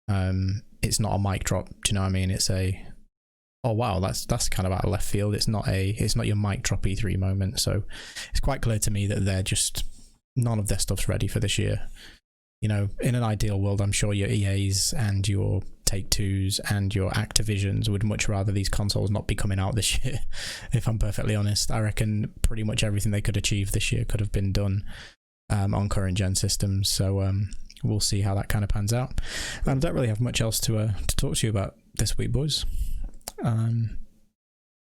it's not a mic drop. Do you know what I mean? It's oh wow, that's kind of out of left field. It's not your mic drop E3 moment. So it's quite clear to me that they're just, none of their stuff's ready for this year. In an ideal world, I'm sure your EAs and your Take-Twos and your Activisions would much rather these consoles not be coming out this year. If I'm perfectly honest, I reckon pretty much everything they could achieve this year could have been done on current gen systems. So we'll see how that kind of pans out. And I don't really have much else to talk to you about this week, boys.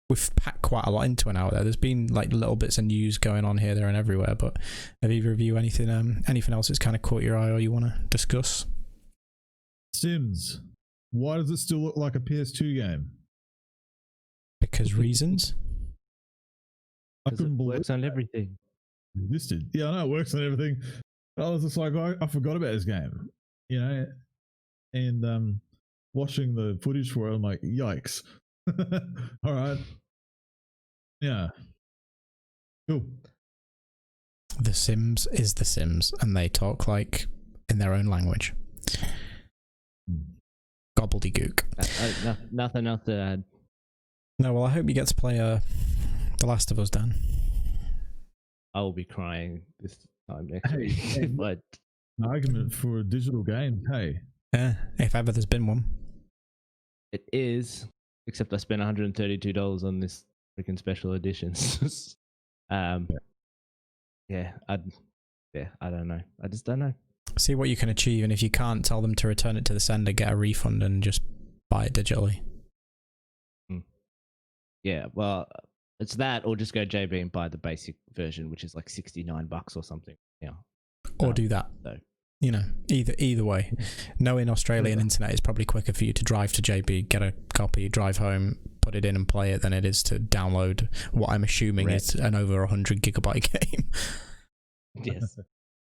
We've packed quite a lot into an hour there. There's been like little bits of news going on here, there, and everywhere. But have either of you anything else that's kind of caught your eye or you want to discuss? Sims. Why does it still look like a PS2 game? Because reasons. I couldn't believe it works on everything. This did. Yeah, I know it works on everything. I was just like, I forgot about this game, and watching the footage for it, I'm like, yikes. All right. Yeah. Cool. The Sims is The Sims, and they talk like in their own language. Gobbledygook. Nothing else to add. No, well, I hope you get to play The Last of Us, Dan. I will be crying this time next week. Hey, But an argument for a digital game. Hey. Yeah, if ever there's been one. it is, except I spent $132 on this freaking special editions. I don't know. I just don't know. See what you can achieve, and if you can't, tell them to return it to the sender, get a refund, and just buy it digitally. Yeah, well, it's that, or just go JB and buy the basic version, which is like $69 or something. Yeah, or do that. So. Either way, knowing Australian internet is probably quicker for you to drive to JB, get a copy, drive home, put it in, and play it than it is to download what I'm assuming is an over 100 gigabyte game. Yes,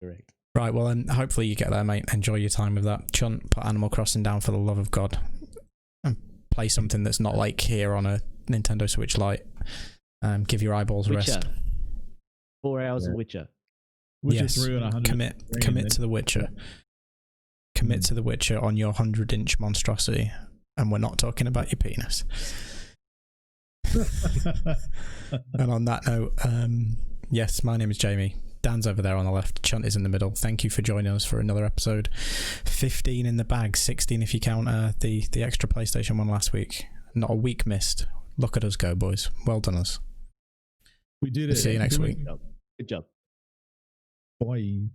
correct. Right, well, then hopefully you get there, mate. Enjoy your time with that. Chunt, put Animal Crossing down for the love of God, and play something that's not like here on a Nintendo Switch Lite. Give your eyeballs a rest. 4 hours of Witcher. Witcher yes, 3 on 100. Commit to The Witcher. Commit to The Witcher on your 100-inch monstrosity, and we're not talking about your penis. And on that note, Yes, my name is Jamie. Dan's over there on the left. Chunt is in the middle. Thank you for joining us for another episode. 15 in the bag, 16 if you count the extra PlayStation 1 last week. Not a week missed. Look at us go, boys. Well done us. We did it. See you next week. Good job. Bye.